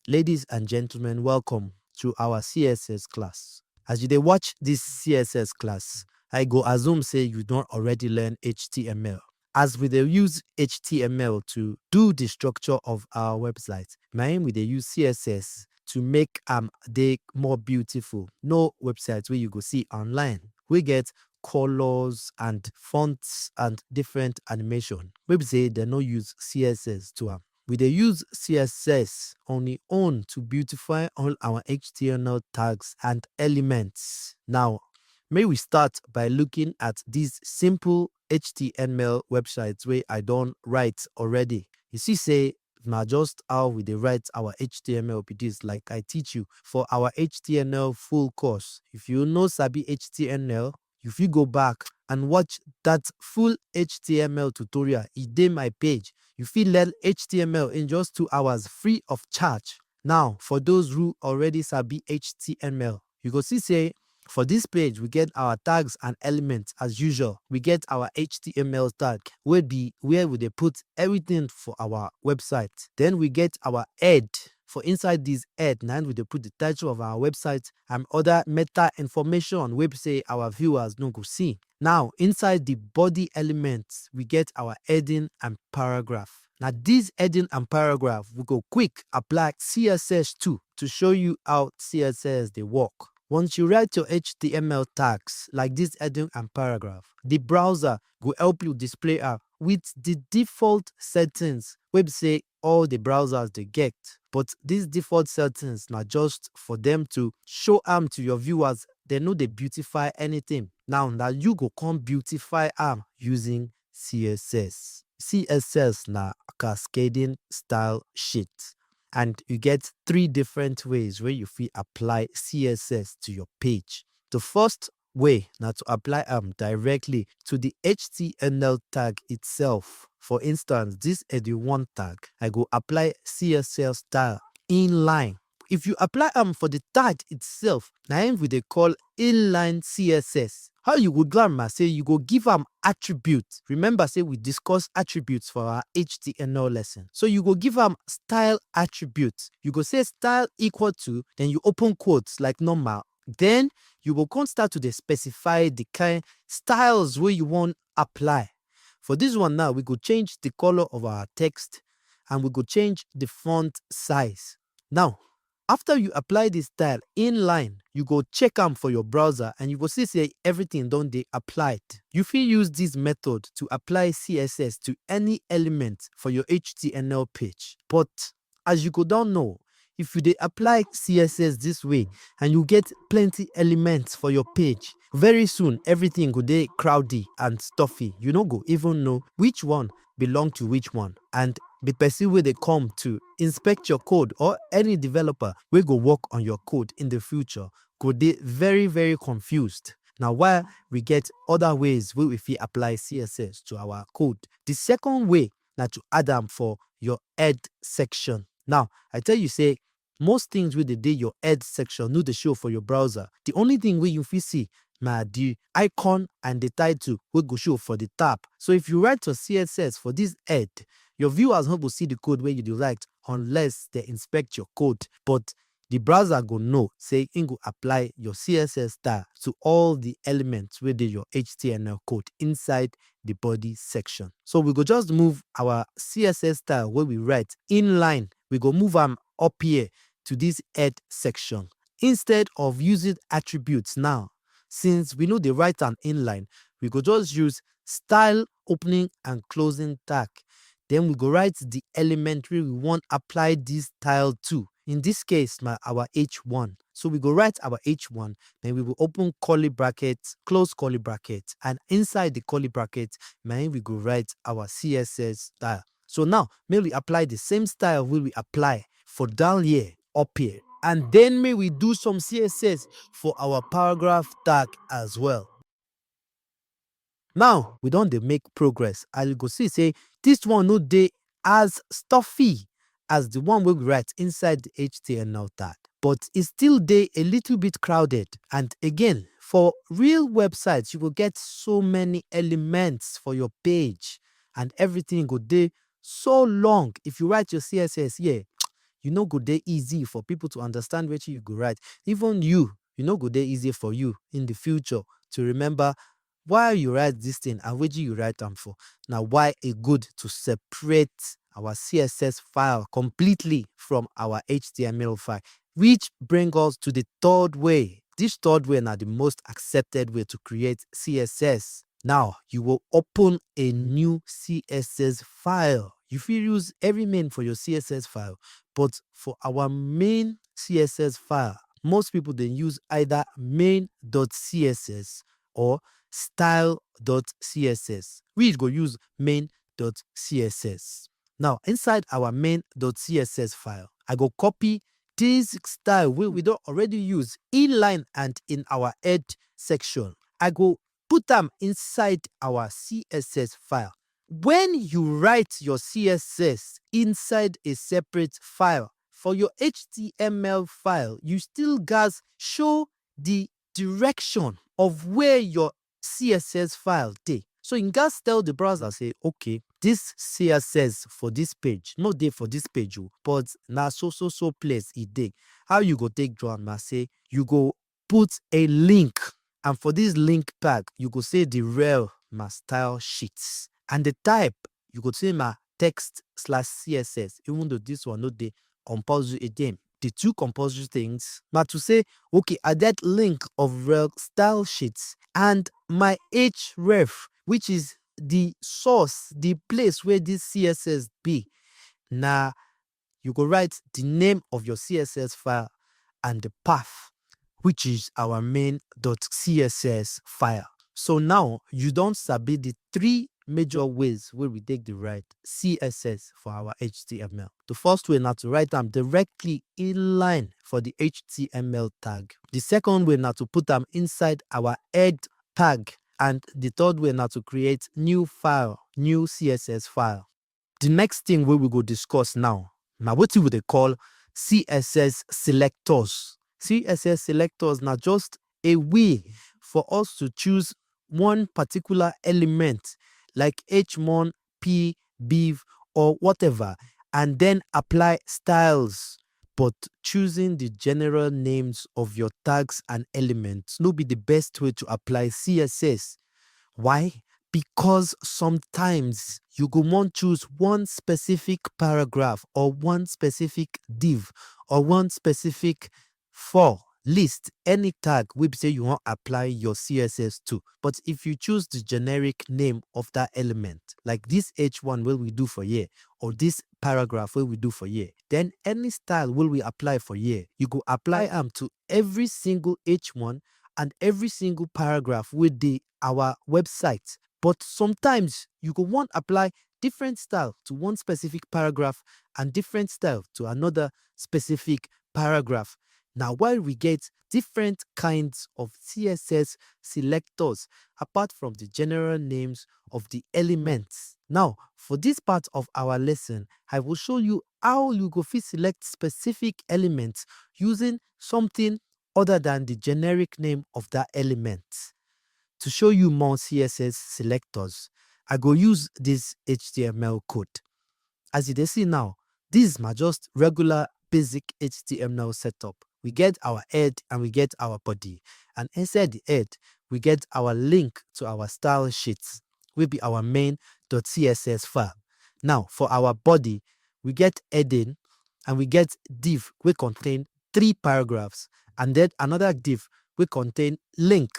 Ladies and gentlemen, welcome to our CSS class. As you dey watch this CSS class, I go assume say you don already learn HTML. As we dey use HTML to do the structure of our website, na im we dey use CSS to make am dey more beautiful. No website wey you go see online wey get colors and fonts and different animation wey be say dem no use CSS to am. We dey use CSS on its own to beautify all our HTML tags and elements. Now, may we start by looking at these simple HTML websites wey I don write already. You see say na just how we dey write our HTML be this, like I teach you for our HTML full course. If you no sabi HTML, you fit go back and watch that full HTML tutorial. E dey my page. You fit learn HTML in just 2 hours free of charge. Now, for those who already sabi HTML, you go see say for this page, we get our tags and elements as usual. We get our HTML tag, wey be where we dey put everything for our website. Then we get our head. For inside this head, na we dey put the title of our website and other meta information wey be say our viewers no go see. Now, inside the body elements, we get our heading and paragraph. Now, this heading and paragraph, we go quick apply CSS to show you how CSS dey work. Once you write your HTML tags like this heading and paragraph, the browser will help you display am with the default settings wey be say all the browsers dey get. But these default settings na just for them to show am to your viewers. They no dey beautify anything. Now you go come beautify am using CSS. CSS na cascading style sheet. And you get 3 different ways where you fit apply CSS to your page. The first way na to apply directly to the HTML tag itself. For instance, this heading1 tag, I go apply CSS style inline. If you apply for the tag itself, na im we dey call inline CSS. How you go do am? Say you go give am attributes. Remember, say we discuss attributes for our HTML lesson. So you go give am style attributes. You go say style equal to, then you open quotes like normal. Then you go come start to dey specify the kind styles where you want apply. For this one now, we go change the color of our text and we go change the font size. Now, after you apply this style inline, you go check am for your browser and you go see say everything don dey applied. You fit use this method to apply CSS to any element for your HTML page. But as you go don know, if you dey apply CSS this way and you get plenty elements for your page, very soon everything go dey crowdy and stuffy. You no go even know which one belong to which one. And the person wey dey come to inspect your code, or any developer wey go work on your code in the future, go dey very, very confused. Now, while we get other ways wey we fit apply CSS to our code. The second way na to add am for your head section. Now, I tell you say most things wey dey your head section no dey show for your browser. The only thing wey you fit see na the icon and the title wey go show for the tab. So if you write your CSS for this head, your viewers no go see the code wey you dey write unless they inspect your code. But the browser go know say im go apply your CSS style to all the elements wey dey your HTML code inside the body section. So we go just move our CSS style wey we write inline. We go move am up here to this head section. Instead of using attributes now, since we know dey write am inline, we go just use style opening and closing tag. Then we go write the element we want apply this style to. In this case, our H1. So we go write our H1, then we will open curly brackets, close curly brackets, and inside the curly brackets, we go write our CSS style. So now, may we apply the same style we apply for down here, up here. And then may we do some CSS for our paragraph tag as well. Now, we don dey make progress. I go see say this one no dey as stuffy as the one wey we write inside the HTML tag, but it still dey a little bit crowded. And again, for real websites, you will get so many elements for your page and everything go dey so long. If you write your CSS here, you no go dey easy for people to understand wetin you go write. Even you no go dey easy for you in the future to remember why you write this thing and wetin you write am for. Na why e good to separate our CSS file completely from our HTML file, which bring us to the third way. This third way na the most accepted way to create CSS. Now, you will open a new CSS file. You fit use every main for your CSS file, but for our main CSS file, most people dey use either main.css or style.css. We go use main.css. Now, inside our main.css file, I go copy this style we don't already use inline and in our head section. I go put them inside our CSS file. When you write your CSS inside a separate file, for your HTML file, you still guys show the direction of where your CSS file dey. So you guys tell the browser, say, okay, this CSS for this page, no dey for this page, but na so place e dey. How you go take draw am? Say you go put a link, and for this link tag, you go say the rel my style sheets, and the type you go say my text/CSS. Even though this one no dey compulsory again, the two compulsory things, but to say, okay, I that link of rel style sheets and my href, which is the source, the place where this CSS be. Now, you go write the name of your CSS file and the path, which is our main.css file. So now you don't sabi the three major ways where we take the write CSS for our HTML. The first way now to write them directly in line for the HTML tag. The second way now to put them inside our head tag. And the third way now to create new file, new CSS file. The next thing we will go discuss now what we call CSS selectors. CSS selectors now just a way for us to choose one particular element like h1, p, bev, or whatever, and then apply styles. But choosing the general names of your tags and elements no be the best way to apply CSS. Why? Because sometimes you go want choose one specific paragraph or one specific div or one specific for list, any tag we say you want apply your CSS to. But if you choose the generic name of that element, like this h1 will we do for here, or this paragraph will we do for here, then any style will we apply for here, you go apply them to every single h1 and every single paragraph with our website. But sometimes you go want apply different style to one specific paragraph and different style to another specific paragraph. Now, while we get different kinds of CSS selectors apart from the general names of the elements. Now, for this part of our lesson, I will show you how you go fit select specific elements using something other than the generic name of that element. To show you more CSS selectors, I go use this HTML code. As you see now, this is my just regular basic HTML setup. We get our head and we get our body. And inside the head, we get our link to our style sheets, will be our main.css file. Now, for our body, we get heading and we get div, we contain 3 paragraphs, and then another div, we contain link.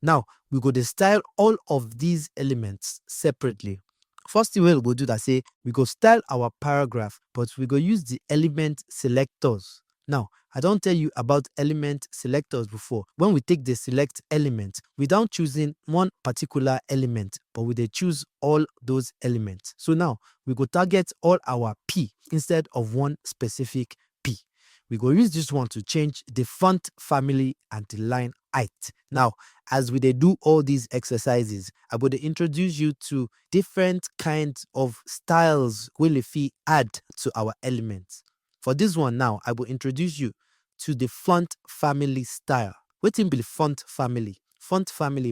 Now, we go to style all of these elements separately. First thing we'll do that say, we go style our paragraph, but we go use the element selectors. Now, I don't tell you about element selectors before. When we take the select element, without choosing one particular element, but we dey choose all those elements. So now, we go target all our P instead of one specific P. We go use this one to change the font family and the line height. Now, as we dey do all these exercises, I will introduce you to different kinds of styles we fit add to our elements. For this one now, I will introduce you to the font family style. Wetin be the font family? Font family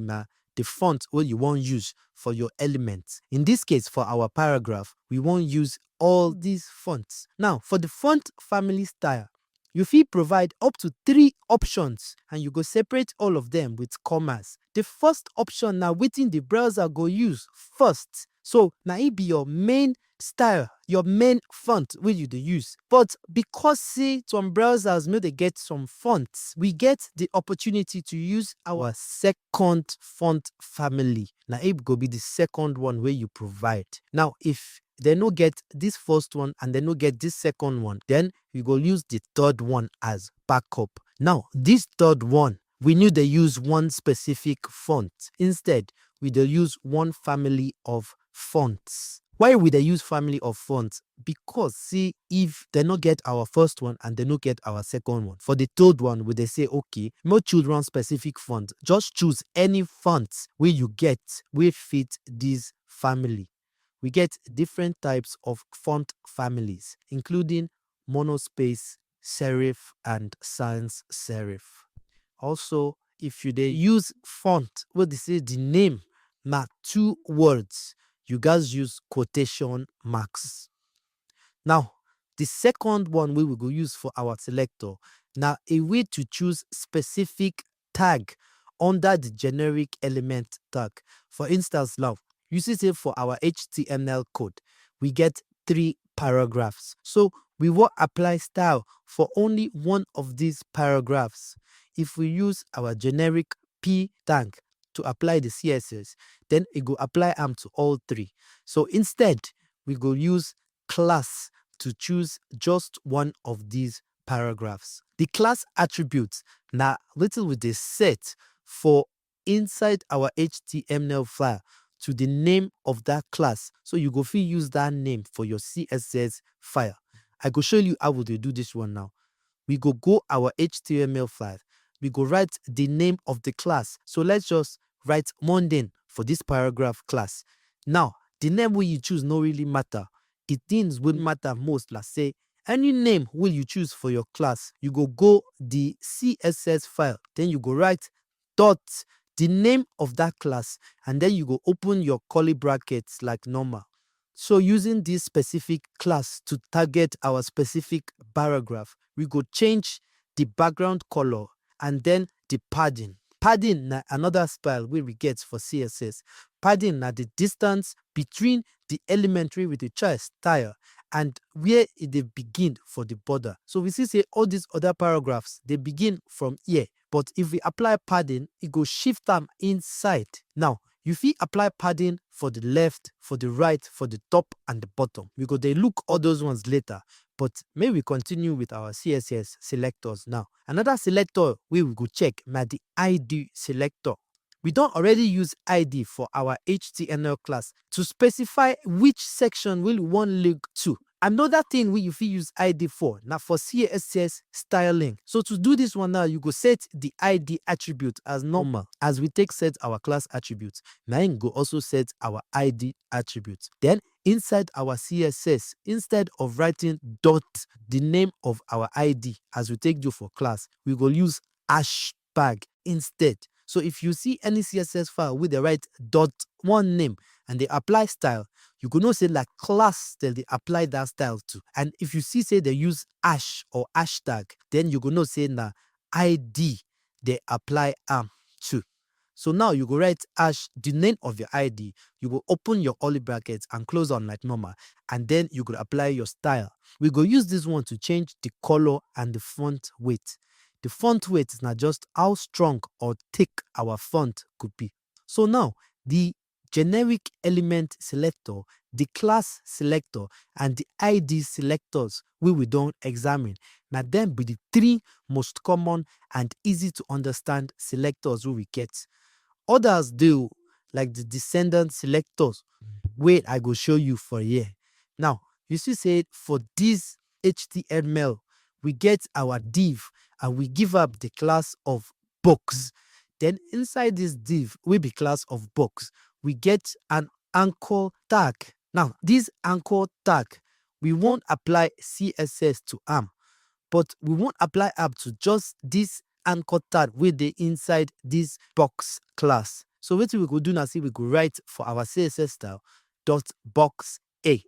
the font wey you wan use for your elements. In this case, for our paragraph, we wan use all these fonts. Now, for the font family style, you fit provide up to 3 options and you go separate all of them with commas. The first option na wetin the browser go use first. So na it be your main style, your main font wey you dey use. But because say some browsers no dey get some fonts, we get the opportunity to use our second font family. Na it go be the second one wey you provide. Now, if they no get this first one and they no get this second one, then you go use the third one as backup. Now, this third one, we need to use one specific font. Instead, we dey use one family of fonts. Why we dey use family of fonts? Because see, if they no get our first one and they no get our second one, for the third one, we dey say, okay, no choose one specific font. Just choose any font wey you get wey fit this family. We get different types of font families, including monospace, serif, and sans serif. Also, if you dey use font wey dey say the name na 2 words, you guys use quotation marks. Now, the second one wey we go use for our selector na a way to choose specific tag under the generic element tag. For instance now, you see say for our HTML code, we get 3 paragraphs. So we will apply style for only one of these paragraphs. If we use our generic P tag to apply the CSS, then it go apply them to all 3. So instead, we go use class to choose just one of these paragraphs. The class attributes na little with the set for inside our HTML file to the name of that class. So you go fit use that name for your CSS file. I go show you how we dey do this one now. We go our HTML file. We go write the name of the class. So let's just write mundane for this paragraph class. Now, the name wey you choose no really matter. The things will matter most, like say, any name will you choose for your class, you go the CSS file, then you go write dot the name of that class, and then you go open your curly brackets like normal. So using this specific class to target our specific paragraph, we go change the background color and then the padding. Padding na another style wey we get for CSS. Padding na the distance between the elementary with the child style and where it dey begin for the border. So we see say all these other paragraphs, they begin from here. But if we apply padding, it go shift them inside. Now, you fit apply padding for the left, for the right, for the top, and the bottom. We go dey look all those ones later. But may we continue with our CSS selectors now. Another selector we go check na the ID selector. We don't already use ID for our HTML class to specify which section we want link to. Another thing we you fit use ID for now for CSS styling. So to do this one now, you go set the ID attribute as normal. As we take set our class attributes, now you go also set our ID attributes. Then inside our CSS, instead of writing dot the name of our ID as we take do for class, we go use hashtag instead. So if you see any CSS file with the right dot one name and they apply style, you go know say like class that they apply that style to. And if you see say they use hash or hashtag, then you go know say na ID they apply to. So now you go write hash the name of your ID, you will open your curly brackets and close on like normal, and then you could apply your style. We go use this one to change the color and the font weight. The font weight is not just how strong or thick our font could be. So now the generic element selector, the class selector, and the ID selectors we don't examine. Now them be the 3 most common and easy to understand selectors we get. Others do, like the descendant selectors. Wait, I go show you for here. Now, you see say for this HTML, we get our div and we give up the class of box. Then inside this div, we be class of box. We get an anchor tag. Now, this anchor tag, we won't apply CSS to but we won't apply to just this anchor tag with the inside this box class. So wetin we go do now, say we go write for our CSS style dot box A.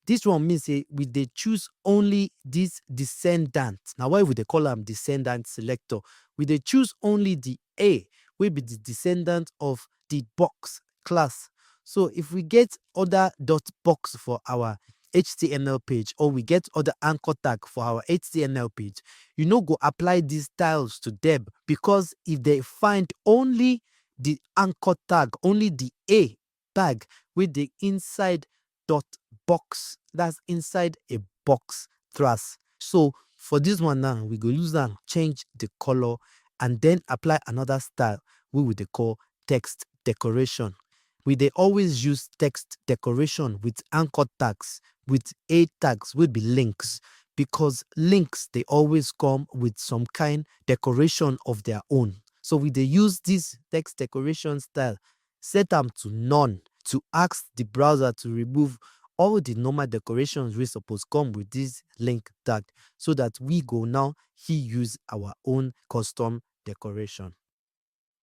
This one means say we dey choose only this descendant. Now why we dey call am descendant selector? We dey choose only the A wey be the descendant of the box class. So if we get other dot box for our HTML page, or we get other anchor tag for our HTML page, you no go apply these styles to them, because if they find only the anchor tag, only the A tag with the inside dot box, that's inside a box trash. So for this one now, we go use that, change the color, and then apply another style we will call text decoration. We dey always use text decoration with anchor tags, with A tags will be links, because links they always come with some kind decoration of their own. So we dey use this text decoration style, set them to none, to ask the browser to remove all the normal decorations we suppose come with this link tag, so that we go now use our own custom decoration.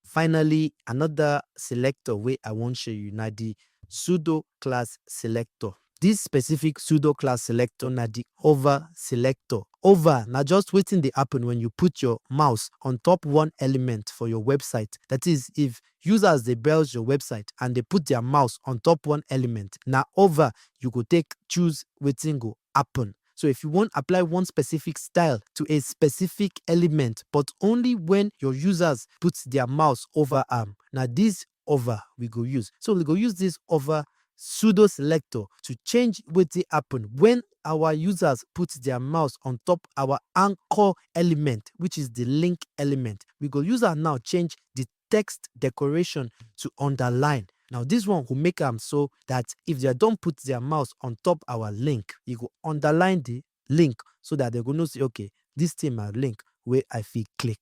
Finally, another selector wey I wan show you na the pseudo class selector. This specific pseudo class selector na the hover selector. Hover na just wetin dey happen when you put your mouse on top one element for your website. That is, if users dey browse your website and they put their mouse on top one element, na hover you go take choose wetin go happen. So if you want apply one specific style to a specific element, but only when your users put their mouse over arm, now this hover we go use. So we go use this hover pseudo selector to change wetin happen when our users put their mouse on top our anchor element, which is the link element. We go use am now change the text decoration to underline. Now this one will make them so that if they don't put their mouse on top our link, you go underline the link so that they're going to say, okay, this thing my link where I feel click.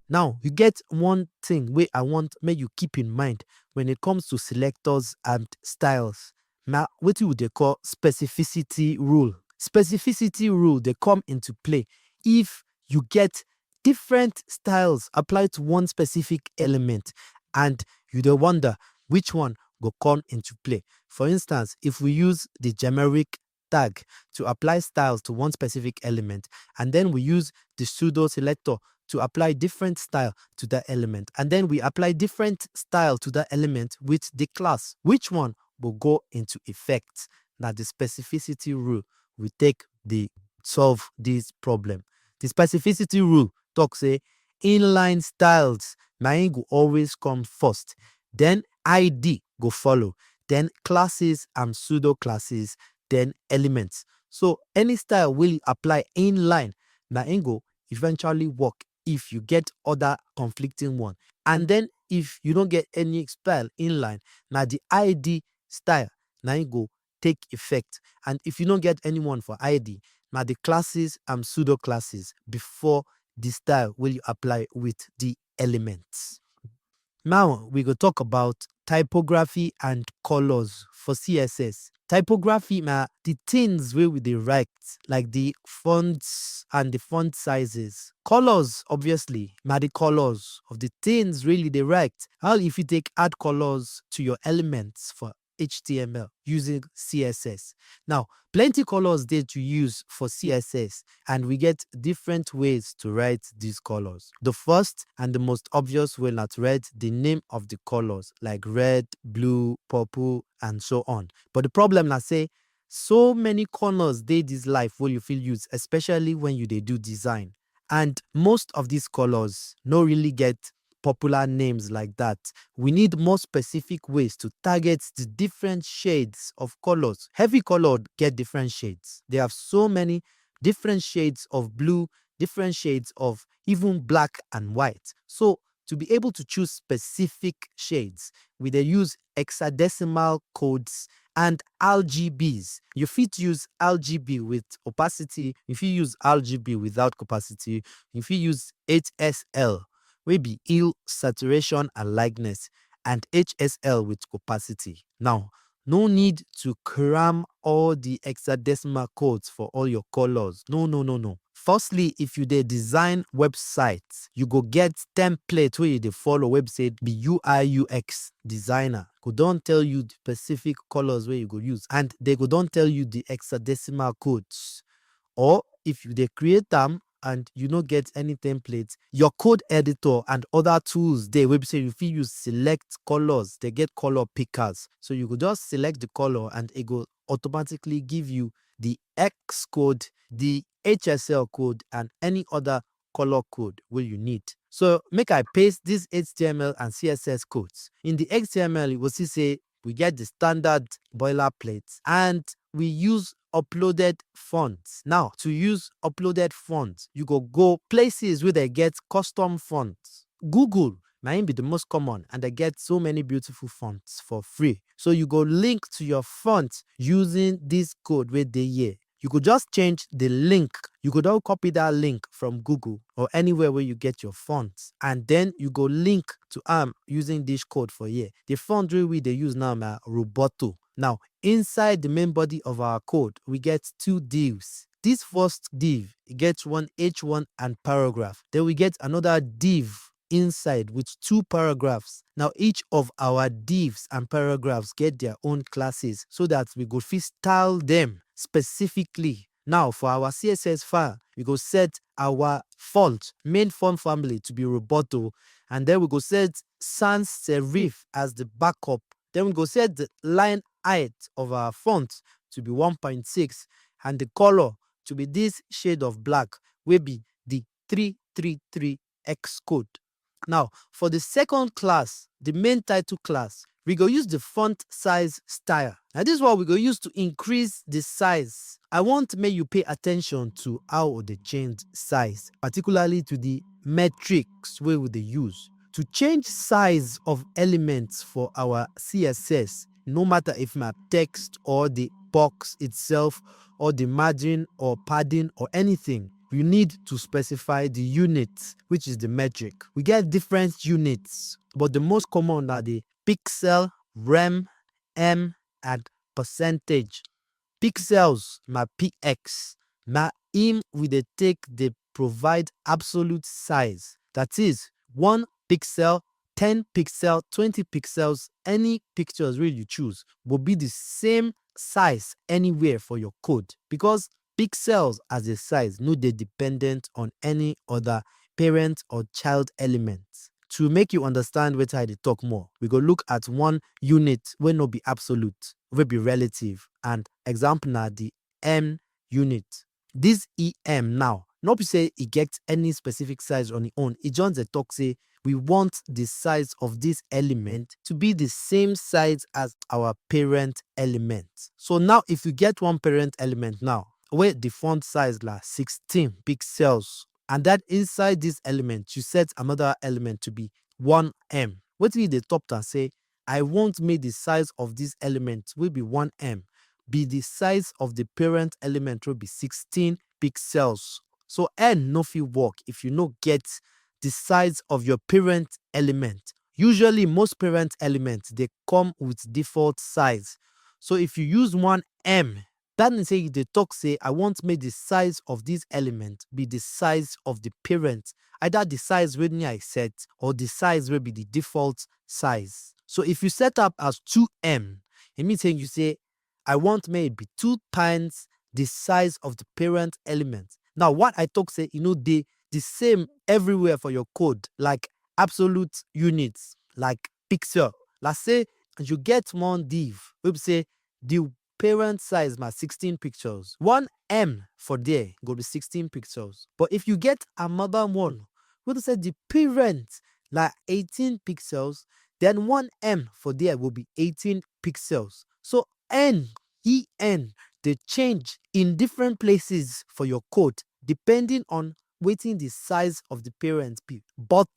Now you get one thing where I want make you keep in mind when it comes to selectors and styles. Now what would they call specificity rule? Specificity rule they come into play if you get different styles applied to one specific element and you don't wonder which one will come into play. For instance, if we use the generic tag to apply styles to one specific element, and then we use the pseudo selector to apply different style to that element, and then we apply different style to that element with the class, which one will go into effect? Now the specificity rule will take the solve this problem. The specificity rule talks say inline styles na go always come first, then ID go follow, then classes and pseudo classes, then elements. So any style will apply inline na go eventually work if you get other conflicting one. And then if you don't get any style inline, now the ID style na go take effect. And if you don't get anyone for ID, now the classes and pseudo classes before the style will you apply with the elements. Now we go talk about typography and colors for CSS. Typography na the things where we dey write, like the fonts and the font sizes. Colors, obviously, na the colors of the things really they write. How if you take add colors to your elements for HTML using CSS. Now, plenty colors there to use for CSS, and we get different ways to write these colors. The first and the most obvious way not to write the name of the colors, like red, blue, purple, and so on. But the problem I say, so many colors they this life where you feel use, especially when you they do design. And most of these colors no really get popular names like that. We need more specific ways to target the different shades of colors. Heavy color get different shades. They have so many different shades of blue, different shades of even black and white. So to be able to choose specific shades, we they use hexadecimal codes and RGBs. You fit use RGB with opacity. If you use RGB without opacity, if you use HSL, will be hue, saturation, and lightness, and HSL with opacity. Now, No need to cram all the hexadecimal codes for all your colors. No, no, no, no. Firstly, if you dey design websites, you go get template where you dey follow website be UI UX designer. Go don tell you the specific colors where you go use, and they go don tell you the hexadecimal codes. Or if you dey create them and you no get any templates, your code editor and other tools dey wey be say you fit use select colors. They get color pickers, so you go just select the color and it go automatically give you the X code, the HSL code, and any other color code wey you need. So make I paste this HTML and CSS codes. In the HTML, you will see say we get the standard boilerplate and we use uploaded fonts. Now, to use uploaded fonts, you go places where they get custom fonts. Google might be the most common, and they get so many beautiful fonts for free. So you go link to your font using this code where they here. You could just change the link. You could all copy that link from Google or anywhere where you get your fonts, and then you go link to using this code for here. The font we they use now na Roboto. Now, inside the main body of our code, we get two divs. This first div gets one H1 and paragraph. Then we get another div inside with two paragraphs. Now, each of our divs and paragraphs get their own classes so that we go fit style them specifically. Now, for our CSS file, we go set our font, main font family to be Roboto, and then we go set sans serif as the backup. Then we go set the line height of our font to be 1.6 and the color to be this shade of black will be the 333X code. Now, for the second class, the main title class, we go use the font size style. Now, this is what we go use to increase the size. I want make you pay attention to how they change size, particularly to the metrics where they use. To change size of elements for our CSS, no matter if my text or the box itself or the margin or padding or anything, we need to specify the units, which is the metric. We get different units, but the most common are the pixel, rem, m, and percentage. Pixels, my px, my im we dey take they provide absolute size. That is 1 pixel, 10 pixel, 20 pixels, any pictures really you choose will be the same size anywhere for your code, because pixels as a size no dey dependent on any other parent or child elements. To make you understand what I dey talk more, we go look at one unit wey no be absolute, wey be relative, and example na the m unit. This em now, not be say it gets any specific size on its own. It just dey talk say we want the size of this element to be the same size as our parent element. So now if you get one parent element now, where the font size like 16 pixels, and that inside this element, you set another element to be 1m. What we the top and say, I want make the size of this element will be 1m, be the size of the parent element will be 16 pixels. So n no fit work if you no get the size of your parent element. Usually most parent elements they come with default size. So if you use 1m, that means say they talk say I want make the size of this element be the size of the parent, either the size when I set or the size will be the default size. So if you set up as 2m, it means saying you say I want make it be 2 times the size of the parent element. Now what I talk say the same everywhere for your code, like absolute units, like pixel. Let's say you get one div, we say the parent size my 16 pixels. 1m for there go be 16 pixels. But if you get another one, we say the parent like 18 pixels, then 1m for there will be 18 pixels. So en they change in different places for your code depending on waiting the size of the parent be. But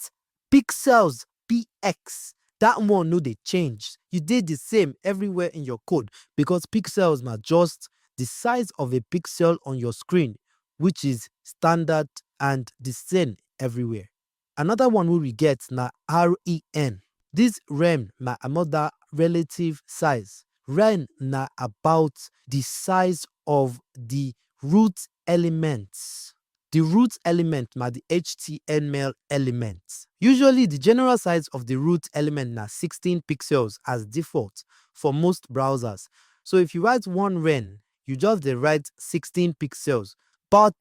pixels px, that one no they change. You did the same everywhere in your code because pixels are just the size of a pixel on your screen, which is standard and the same everywhere. Another one we get na REN. This rem na another relative size. Ren na about the size of the root elements. The root element na the HTML element. Usually, the general size of the root element na 16 pixels as default for most browsers. So if you write one ren, you just dey write 16 pixels. But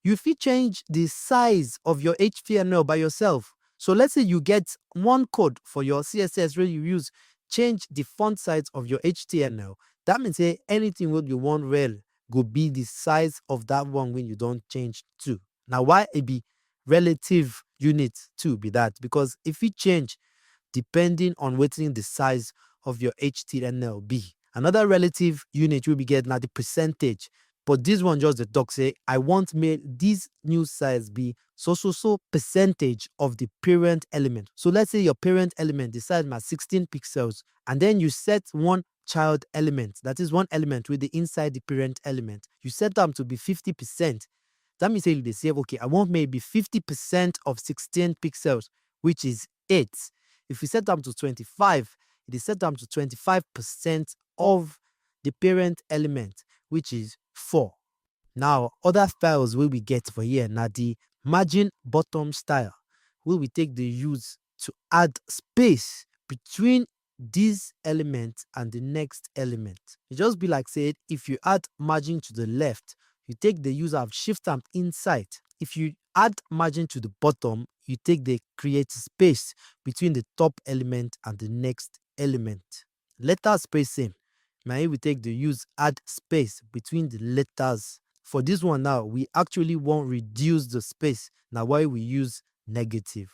you fit change the size of your HTML by yourself. So let's say you get one code for your CSS where you use change the font size of your HTML. That means say anything wey you want rel go be the size of that one when you don't change to. Now why it be relative unit too be that? Because if you change depending on wetin the size of your HTML be. Another relative unit will be get now the percentage. But this one just the talk say, I want make this new size be so percentage of the parent element. So let's say your parent element, the size na 16 pixels, and then you set one child element, that is one element with the inside the parent element. You set them to be 50%. That means say they say, okay, I want maybe 50% of 16 pixels, which is 8. If you set them to 25, it is set them to 25% of the parent element, which is 4. Now, other styles wey we get for here na the margin bottom style, wey we take the use to add space between this element and the next element. It just be like say if you add margin to the left, you take the use of shift am inside. If you add margin to the bottom, you take the create space between the top element and the next element. Letter spacing, now we take the use add space between the letters. For this one now, we actually want reduce the space. Now why we use negative.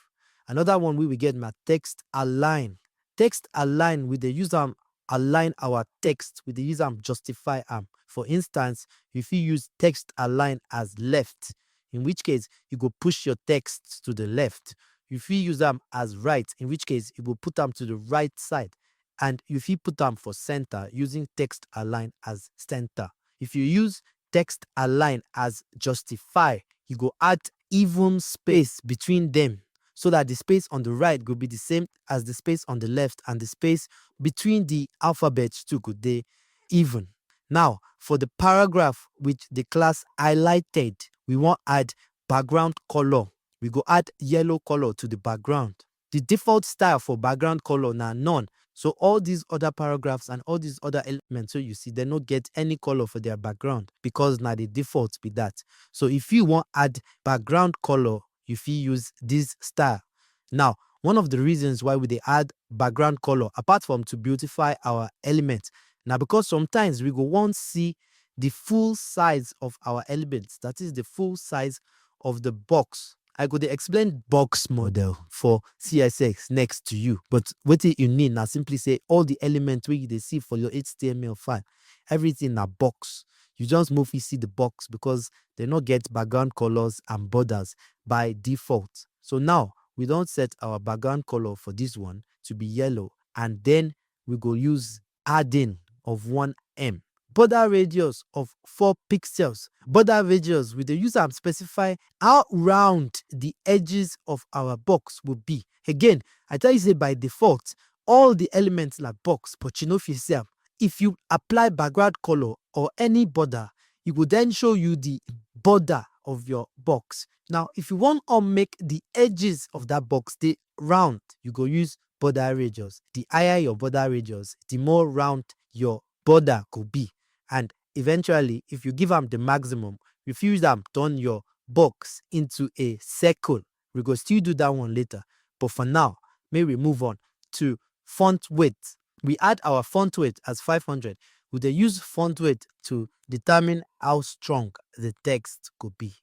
Another one we will get na text align. Text align with the use align our text with the use justify am. For instance, if you use text align as left, in which case you go push your text to the left. If you use them as right, in which case you will put them to the right side. And if you put them for center, using text align as center. If you use text align as justify, you go add even space between them, so that the space on the right will be the same as the space on the left, and the space between the alphabets too could they even. Now, for the paragraph which the class highlighted, we want add background color. We go add yellow color to the background. The default style for background color now none. So all these other paragraphs and all these other elements, so you see, they don't get any color for their background because now the default be that. So if you want add background color, if you use this style. Now, one of the reasons why we they add background color, apart from to beautify our element, now because sometimes we go want see the full size of our elements, that is the full size of the box. I could explain box model for CSS next to you, but what you need now simply say all the elements where you see for your HTML file, everything na box. You just move you see the box because they not get background colors and borders by default. So now we don't set our background color for this one to be yellow, and then we go use adding of 1M. Border radius of 4 pixels. Border radius, we the use and specify how round the edges of our box will be. Again, I tell you say by default, all the elements like box, but you know for yourself, if you apply background color or any border, it will then show you the border of your box. Now, if you want to make the edges of that box stay round, you go use border radius. The higher your border radius, the more round your border could be. And eventually, if you give them the maximum, if you use them turn your box into a circle. We go still do that one later. But for now, may we move on to font width. We add our font weight as 500. We then use font weight to determine how strong the text could be.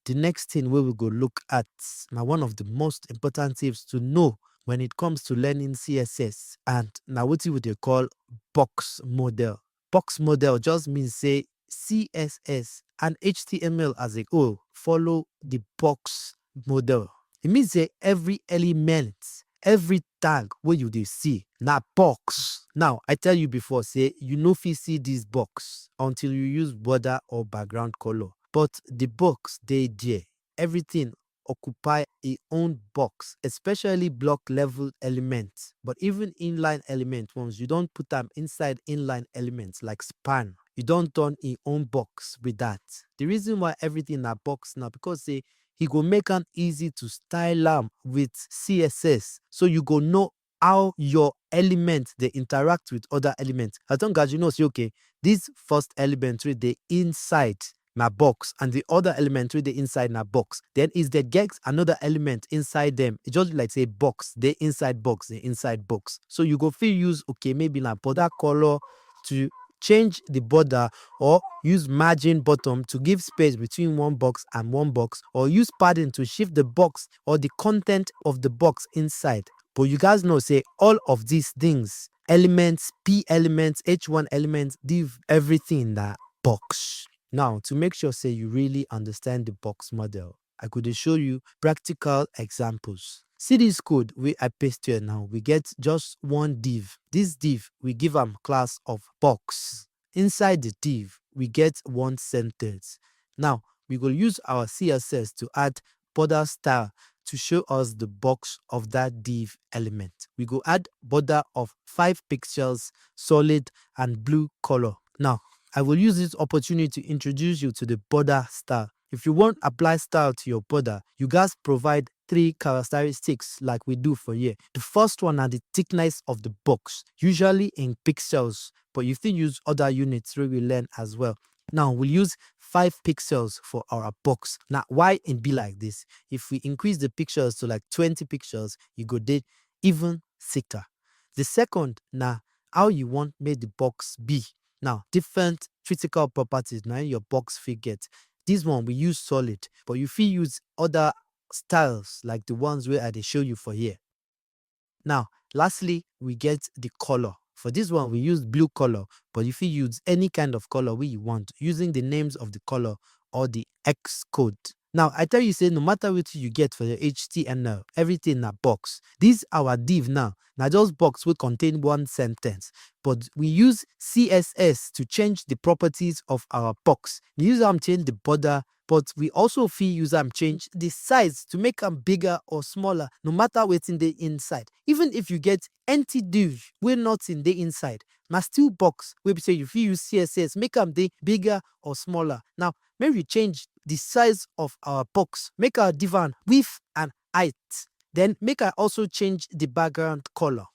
The next thing we will go look at now, one of the most important tips to know when it comes to learning CSS, and now what you would call box model. Box model just means say CSS and HTML as a whole follow the box model. It means say every element, every tag where you dey see na box. Now I tell you before, say you no fit see this box until you use border or background color. But the box dey there. Everything occupy a own box, especially block level elements. But even inline element ones, you don't put them inside inline elements like span. You don't turn a own box with that. The reason why everything na box now, because say he go make am easy to style am with CSS, so you go know how your element they interact with other elements. As long as you know, say okay, this first element with the inside my box and the other element with the inside na box, then is the get another element inside them. It just like say box, the inside box, the inside box. So you go feel use okay, maybe na border color to change the border, or use margin bottom to give space between one box and one box, or use padding to shift the box or the content of the box inside. But you guys know say all of these things, elements, p elements, h1 elements, div, everything in that box. Now, to make sure say you really understand the box model, I could show you practical examples. See this code we I paste here now. We get just one div. This div, we give them class of box. Inside the div, we get one sentence. Now, we will use our CSS to add border style to show us the box of that div element. We go add border of 5 pixels, solid and blue color. Now, I will use this opportunity to introduce you to the border style. If you want apply style to your border, you guys provide 3 characteristics like we do for here. The first one are the thickness of the box, usually in pixels, but you still use other units where we learn as well. Now we'll use 5 pixels for our box. Now why it be like this? If we increase the pixels to like 20 pixels, you go did even thicker. The second, now how you want make the box be. Now, different critical properties now your box fit get. This one we use solid, but you fit use other styles like the ones where I dey show you for here. Now, lastly, we get the color. For this one, we use blue color, but you fit use any kind of color we you want using the names of the color or the X code. Now, I tell you say no matter what you get for the HTML, everything na box. This our div now, na just box will contain one sentence, but we use CSS to change the properties of our box. We use them change the border, but we also fit use them change the size to make them bigger or smaller, no matter what's in the inside. Even if you get empty div, we're not in the inside. Na still box, we say you fit use CSS, make them bigger or smaller. Now, maybe we change the size of our box, make our div width and height. Then make I also change the background color.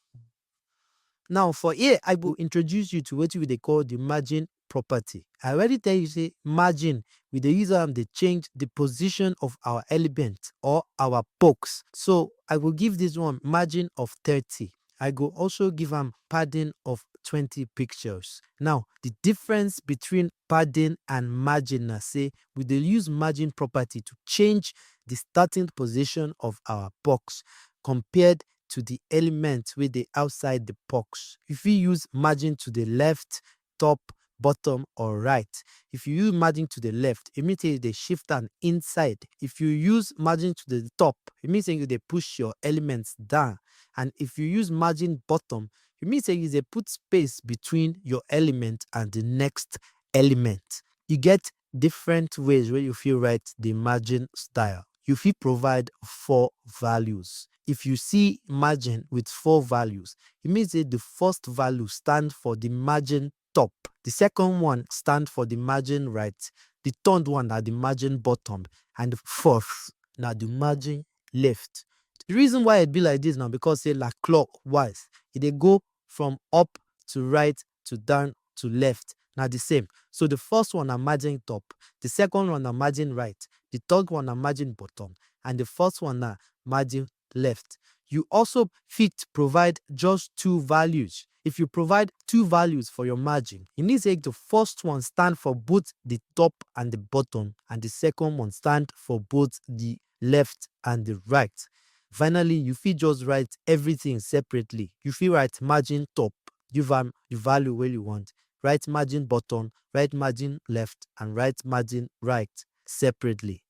Now for here, I will introduce you to what we they call the margin property. I already tell you say margin, with the user they change the position of our element or our box. So I will give this one margin of 30. I go also give them padding of 20 pixels. Now, the difference between padding and margin, na say we dey use margin property to change the starting position of our box compared to the element with the outside the box. If you use margin to the left, top, bottom, or right. If you use margin to the left, it means they shift and inside. If you use margin to the top, it means they push your elements down. And if you use margin bottom, it means they put space between your element and the next element. You get different ways where you feel write the margin style. You feel provide 4 values. If you see margin with 4 values, it means that the first value stands for the margin top. The second one stands for the margin right. The third one are the margin bottom. And the fourth now the margin left. The reason why it be like this now because say like clockwise, they go from up to right to down to left. Now the same. So the first one are margin top, the second one are margin right, the third one are margin bottom, and the first one are margin left. You also fit provide just 2 values. If you provide 2 values for your margin, it means that the first one stand for both the top and the bottom, and the second one stand for both the left and the right. Finally, you fit just write everything separately. You fit write margin top, give them the value where you want. Write margin bottom, write margin left, and write margin right separately.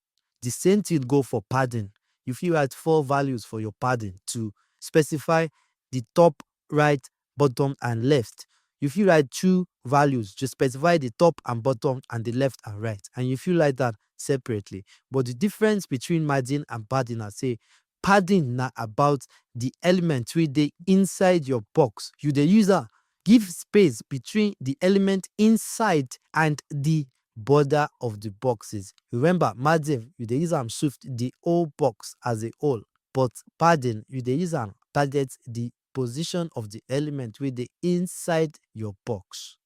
The same thing go for padding. You fit write 4 values for your padding to specify the top, right, bottom, and left. you fit write two values to specify the top and bottom and the left and right, and you fit write that separately. But the difference between margin and padding na say padding na about the element wey dey inside your box. You dey use am give space between the element inside and the border of the boxes. Remember, margin you dey use am shift the whole box as a whole, but padding you dey use am target the position of the element wey dey inside your box.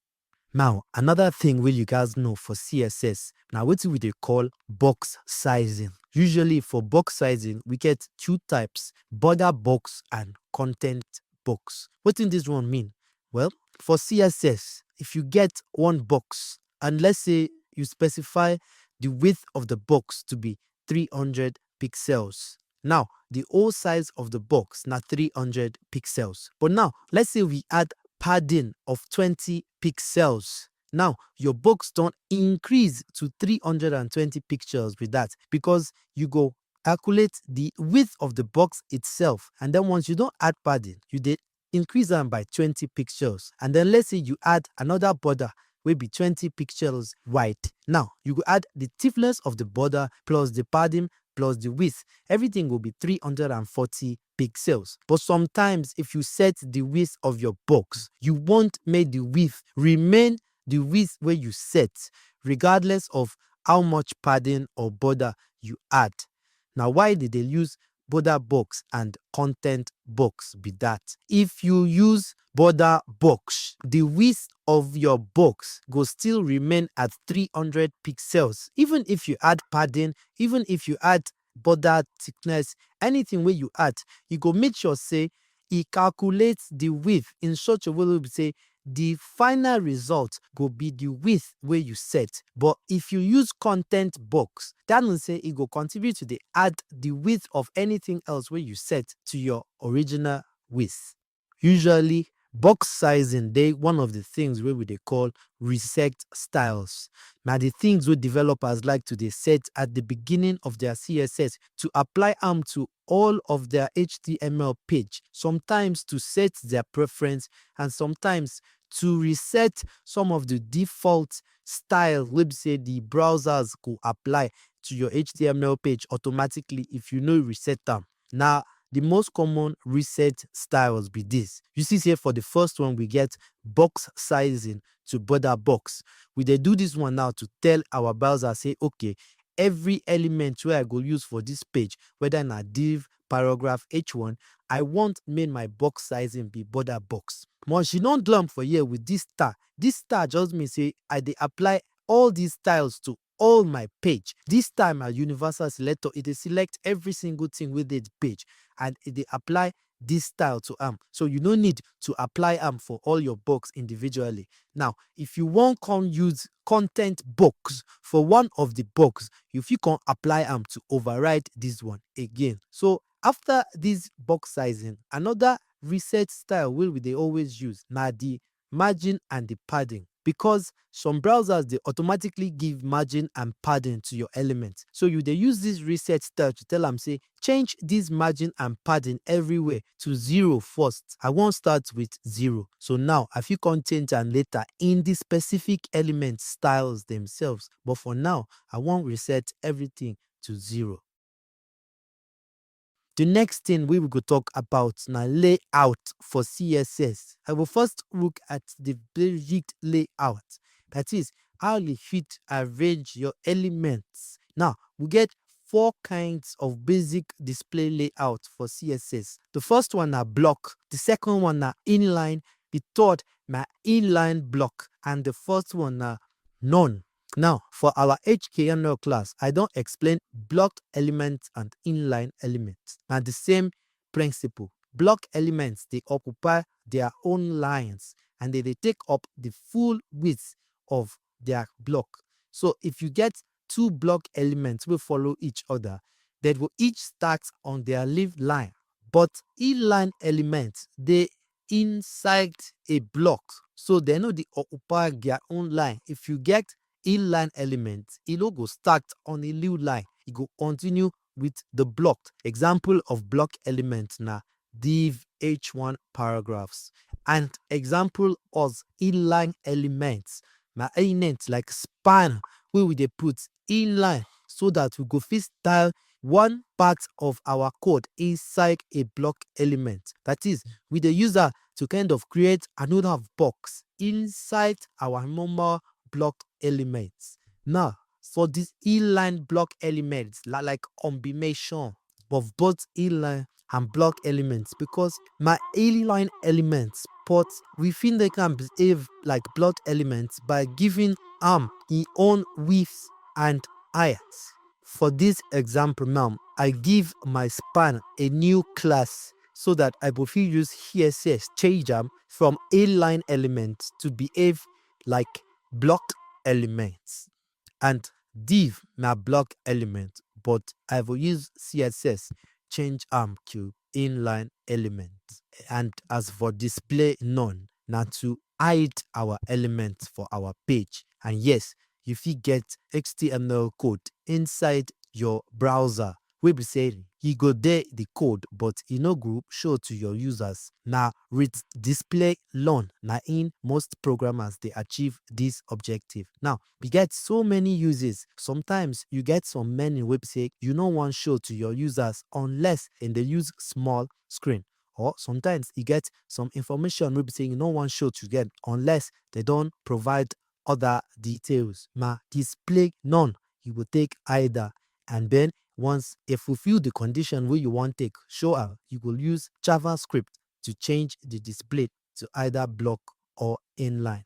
Now, another thing wey you guys know for CSS na wetin we dey call box sizing. Usually for box sizing, we get two types: border box and content box. Wetin this one mean? Well, for CSS, if you get one box and let's say you specify the width of the box to be 300 pixels. Now, the whole size of the box na 300 pixels. But now, let's say we add padding of 20 pixels. Now, your box don't increase to 320 pixels with that, because you go calculate the width of the box itself. And then once you don't add padding, you did increase them by 20 pixels. And then let's say you add another border will be 20 pixels wide. Now, you go add the thickness of the border plus the padding plus the width. Everything will be 340 pixels. But sometimes if you set the width of your box, you won't make the width remain the width where you set, regardless of how much padding or border you add. Now, why did they use border box and content box be that? If you use border box, the width of your box will still remain at 300 pixels. Even if you add padding, even if you add border thickness, anything where you add, you go make sure say it calculates the width in such a way that we say the final result go be the width where you set. But if you use content box, that means say it go contribute to the add the width of anything else where you set to your original width. Usually, box sizing they one of the things where we they call reset styles. Now the things where developers like to they set at the beginning of their CSS to apply them to all of their HTML page, sometimes to set their preference and sometimes to reset some of the default style let's say the browsers could apply to your HTML page automatically if you know reset them. Now, the most common reset styles be this. You see here for the first one, we get box sizing to border box. We they do this one now to tell our browser say, okay, every element where I go use for this page, whether in a div, paragraph, H1, I want make my box sizing be border box. Once you don't lump for here with this star just means say I they apply all these styles to all my page. This time a universal selector, it will select every single thing with the page and it will apply this style to so you don't need to apply for all your box individually. Now, if you want to use content box for one of the box, if you can apply to override this one again. So after this box sizing, another reset style will they always use now the margin and the padding, because some browsers they automatically give margin and padding to your elements. So you they use this reset style to tell them say change this margin and padding everywhere to 0 first. I won't start with 0. So now I feel content and later in the specific element styles themselves. But for now, I won't reset everything to 0. The next thing we will go talk about now layout for CSS. I will first look at the basic layout. That is how you fit arrange your elements. Now we get 4 kinds of basic display layout for CSS. The first one are block, the second one are inline, the third na inline block, and the fourth one are none. Now, for our HTML class, I don't explain block elements and inline elements. Now, the same principle. Block elements, they occupy their own lines and they take up the full width of their block. So, if you get 2 block elements will follow each other, they will each start on their leaf line. But inline elements, they inside a block. So, they know they occupy their own line. If you get inline element, it will go start on a new line. It go continue with the block. Example of block element now div h1 paragraphs. And example of inline elements. My element like span wey we dey put inline so that we go fit style one part of our code inside a block element. That is, we dey use am to kind of create another box inside our normal block elements. Now, for this inline block elements, like combination of both inline and block elements, because my inline elements but we feel they can behave like block elements by giving its own width and height. For this example now, I give my span a new class so that I will fit use CSS change am from inline elements to behave like block elements. And div na block element, but I will use CSS change am to inline element. And as for display none, na to hide our elements for our page. And yes, you fit get HTML code inside your browser wey be say e go dey the code but e no go show to your users. Na with display none na in most programmers dey achieve this objective. Now, we get so many uses. Sometimes you get some menu wey be say you no wan show to your users unless dem dey use small screen, or sometimes you get some information wey be say you no wan show to them unless they don provide other details. Ma display none, you go take either, and then once e fulfill the condition wey you wan take show am, you go use JavaScript to change the display to either block or inline.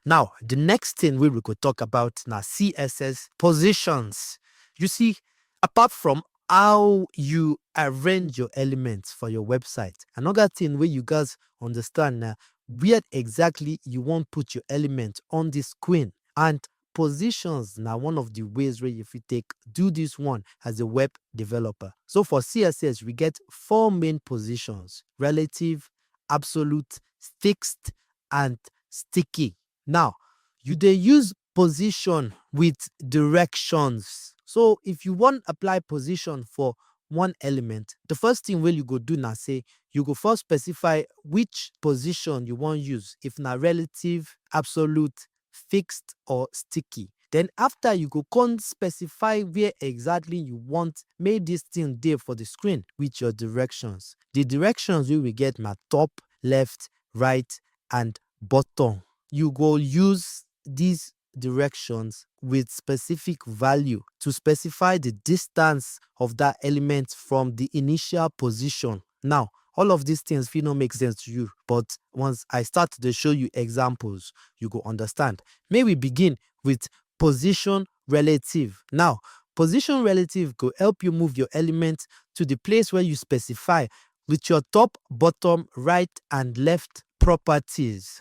Now, the next thing we could talk about na CSS positions. You see, apart from how you arrange your elements for your website, another thing wey you guys understand na where exactly you wan put your element on the screen. And positions na one of the ways where you fit take do this one as a web developer. So for CSS, we get 4 main positions: relative, absolute, fixed, and sticky. Now, you dey use position with directions. So if you wan apply position for one element, the first thing wey you go do na say you go first specify which position you wan use, if na relative, absolute, fixed, or sticky. Then after, you go come specify where exactly you want make this thing dey for the screen with your directions. The directions wey we get na top, left, right, and bottom. You go use these directions with specific value to specify the distance of that element from the initial position. Now, all of these things fit no make sense to you, but once I start to show you examples, you go understand. May we begin with position relative. Now, position relative go help you move your element to the place where you specify with your top, bottom, right, and left properties.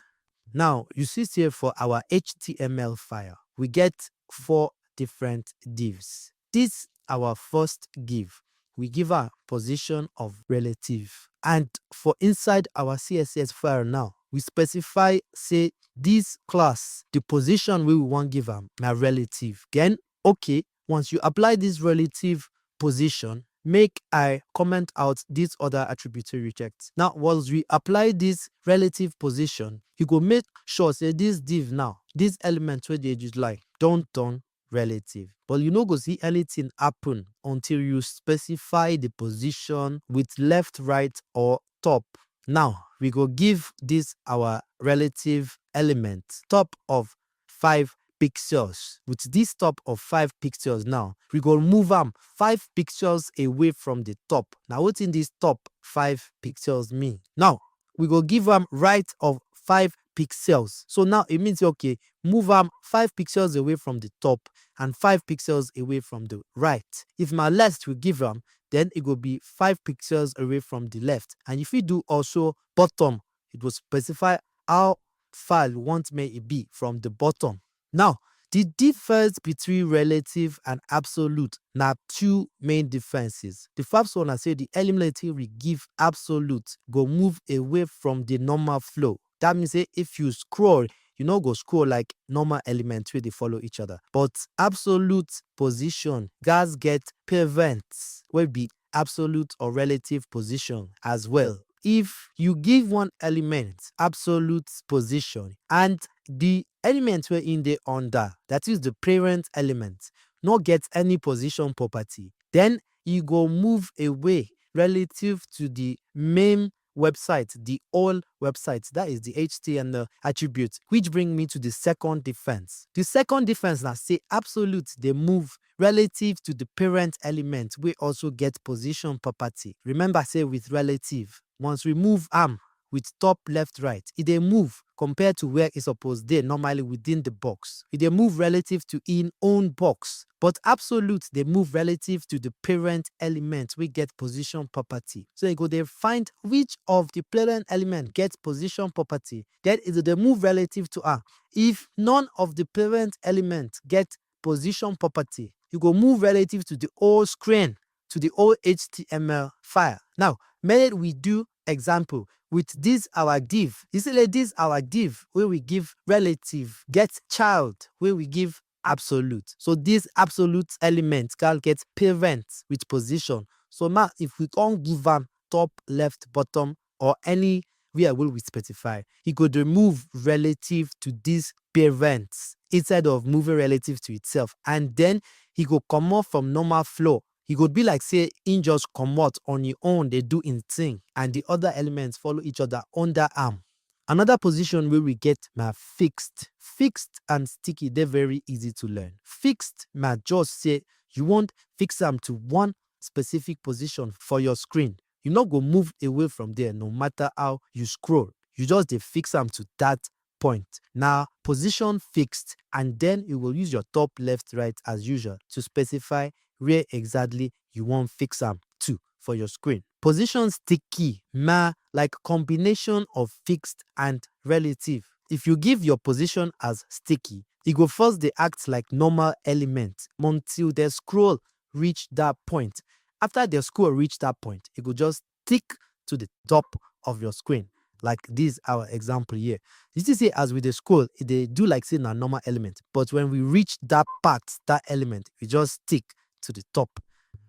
Now, you see here for our HTML file, we get 4 different divs. This our first div. We give a position of relative. And for inside our CSS file now, we specify, say, this class, the position we want give am na relative. Then, okay, once you apply this relative position, make I comment out this other attribute we reject. Now, once we apply this relative position, you go make sure say this div now, this element where they use like don't turn relative. But you no go see anything happen until you specify the position with left, right, or top. Now, we go give this our relative element top of 5 pixels. With this top of 5 pixels now, we go move am 5 pixels away from the top. Now, what in this top 5 pixels mean? Now, we go give am right of 5 pixels. So now it means, okay, move am 5 pixels away from the top and 5 pixels away from the right. If my left we give am, then it will be 5 pixels away from the left. And if you do also bottom, it will specify how far you want may it be from the bottom. Now, the difference between relative and absolute now 2 main differences. The first one, I say the element we give absolute go move away from the normal flow. That means if you scroll, you no go scroll like normal elements where they follow each other. But absolute position guys get parents will be absolute or relative position as well. if you give one element absolute position and the element wey in dey under, that is the parent element, no get any position property, then e go move away relative to the main website, the old website, that is the HTML attribute, which bring me to the second difference. The second difference na say absolute dey move relative to the parent element wey also get position property. Remember say with relative, once we move am with top, left, right, e dey move compared to where e suppose dey normally within the box. E dey move relative to in own box. But absolute dey move relative to the parent element wey get position property. So you go dey find which of the parent element get position property, then e go dey move relative to am. If none of the parent element get position property, you go move relative to the whole screen, to the whole HTML file. Now, make we do example with this our div. You see like this our div wey we give relative get child wey we give absolute. So this absolute element can get parent with position. So now if we can't give am top, left, bottom, or anywhere wey we specify, e go dey move relative to this parent instead of moving relative to itself. And then he go comot from normal flow. E go be like say im just comot on im own dey do im thing, and the other elements follow each other under am. Another position wey we get na fixed. Fixed and sticky dey very easy to learn. Fixed na just say you want fix am to one specific position for your screen. You no go move away from there no matter how you scroll. You just dey fix am to that point. Now position fixed, and then you will use your top, left, right as usual to specify where exactly you want fix am to for your screen. Position sticky na like combination of fixed and relative. If you give your position as sticky, e go first dey act like normal element until the scroll reach that point. After the scroll reach that point, e go just stick to the top of your screen. Like this our example here. You see as with the scroll, e dey do like say na normal element, but when we reach that part, that element, we just stick to the top.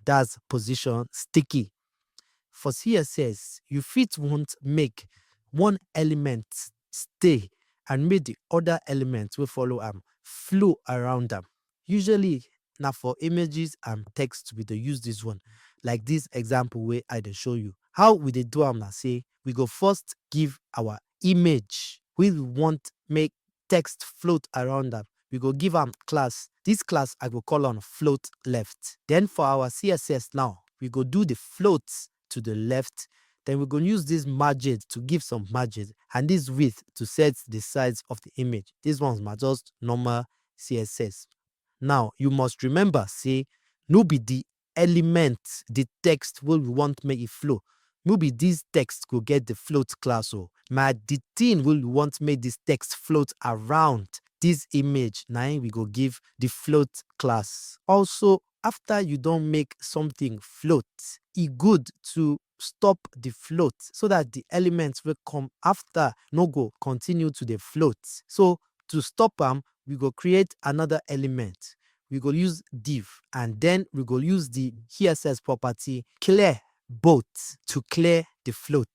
That's position sticky. For CSS, you fit want make one element stay and make the other elements wey follow am flow around am. Usually na for images and text we dey use this one. Like this example wey I dey show you. How we dey do am na say we go first give our image wey we want make text float around am. We go give am class. This class I go call on float left. Then for our CSS now, we go do the float to the left. Then we go use this margin to give some margin, and this width to set the size of the image. These ones are just normal CSS. Now you must remember say no be the element, the text wey we want make it flow. No be this text go get the float class. Oh, na the thing wey we want make this text float around this image, na we go give the float class. Also, after you don't make something float, e good to stop the float so that the elements will come after no go continue to the float. So to stop them, we go create another element. We go use div, and then we go use the CSS property clear both to clear the float.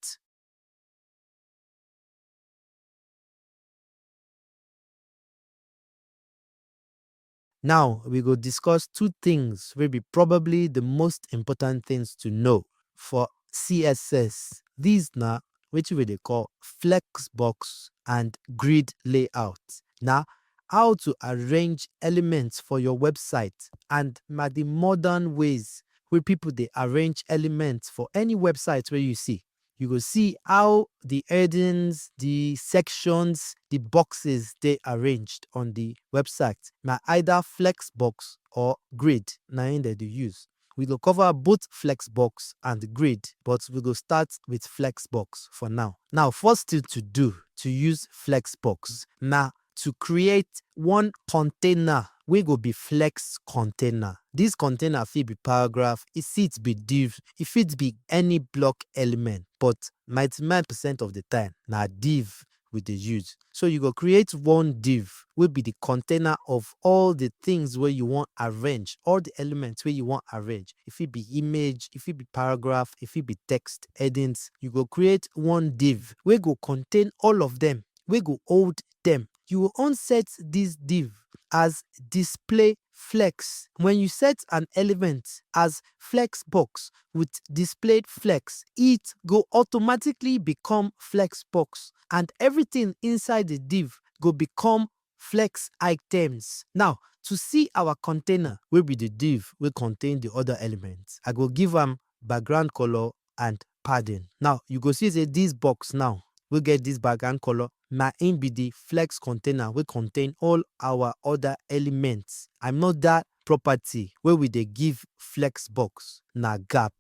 Now we go discuss two things will be probably the most important things to know for CSS. These now which we they call Flexbox and grid layout. Now how to arrange elements for your website, and the modern ways where people they arrange elements for any website where you see. You will see how the headings, the sections, the boxes they arranged on the website. Now either Flexbox or grid, now that they use. We will cover both Flexbox and grid, but we will start with Flexbox for now. Now, first thing to do to use Flexbox, now to create one container, we go be flex container. This container fit be paragraph, it fit be div, it fit be any block element, but 99% of the time, na div we dey use. So you go create one div will be the container of all the things where you want arrange, all the elements where you want arrange. If it be image, if it be paragraph, if it be text, headings, you go create one div where go contain all of them, where go hold them. You will unset this div as display flex. When you set an element as flexbox with displayed flex, it go automatically become flexbox and everything inside the div go become flex items. Now, to see our container will be the div will contain the other elements. I go give them background color and padding. Now, you go see this box now we get this background color. Na in be the flex container will contain all our other elements. I'm not that property where we dey give flexbox na gap.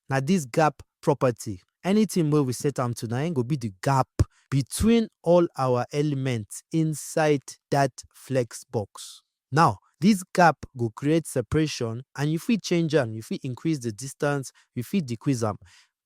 Now this gap property, anything where we set am to na go be the gap between all our elements inside that flexbox. Now, this gap go create separation and you fit change am, you fit increase the distance, you fit decrease am.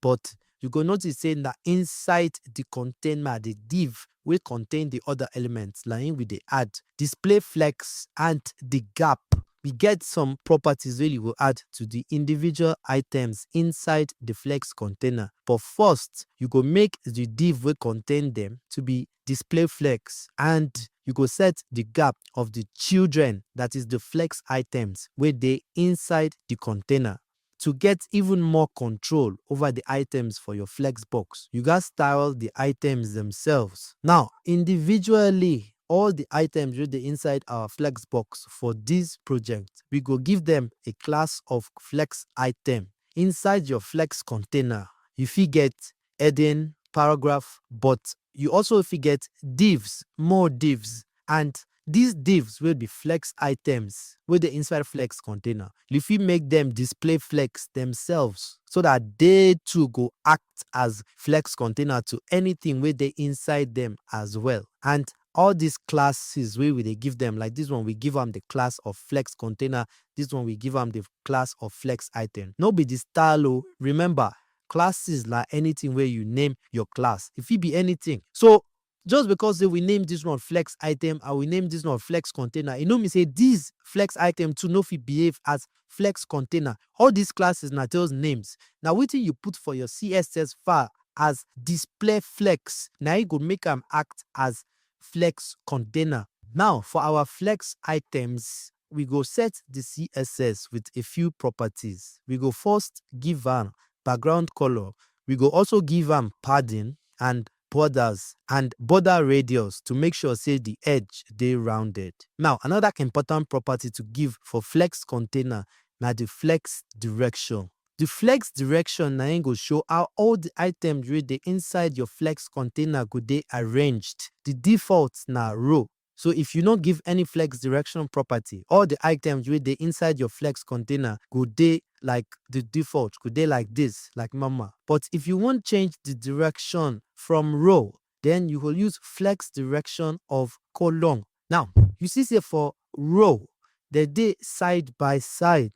But you go notice say that inside the container, the div will contain the other elements, like we dey add display flex and the gap. We get some properties where you will add to the individual items inside the flex container. But first, you go make the div will contain them to be display flex and you go set the gap of the children, that is the flex items, where they inside the container. To get even more control over the items for your flexbox, you got style the items themselves. Now, individually, all the items with the inside our flexbox for this project, we go give them a class of flex item. Inside your flex container, you fit get heading, paragraph, but you also fit get divs, more divs, and these divs will be flex items with the inside flex container. You fit make them display flex themselves so that they too go act as flex container to anything with the inside them as well. And all these classes where we they give them, like this one, we give them the class of flex container. This one, we give them the class of flex item. No be the style. Oh. Remember, classes like anything where you name your class. If it be anything. So, just because we name this one flex item and we name this one flex container, you know me say this flex item to no fit behave as flex container. All these classes na those names. Now, wetin you put for your CSS file as display flex, now you go make them act as flex container. Now, for our flex items, we go set the CSS with a few properties. We go first give them background color. We go also give them padding and borders and border radius to make sure say the edge they rounded. Now, another important property to give for flex container na the flex direction. The flex direction na go show how all the items wey dey inside your flex container go dey arranged. The default na row. So if you don't give any flex direction property, all the items wey dey inside your flex container go dey like the default, go dey like this, like mama. But if you want change the direction from row, then you will use flex direction of column. Now, you see say for row, they dey side by side.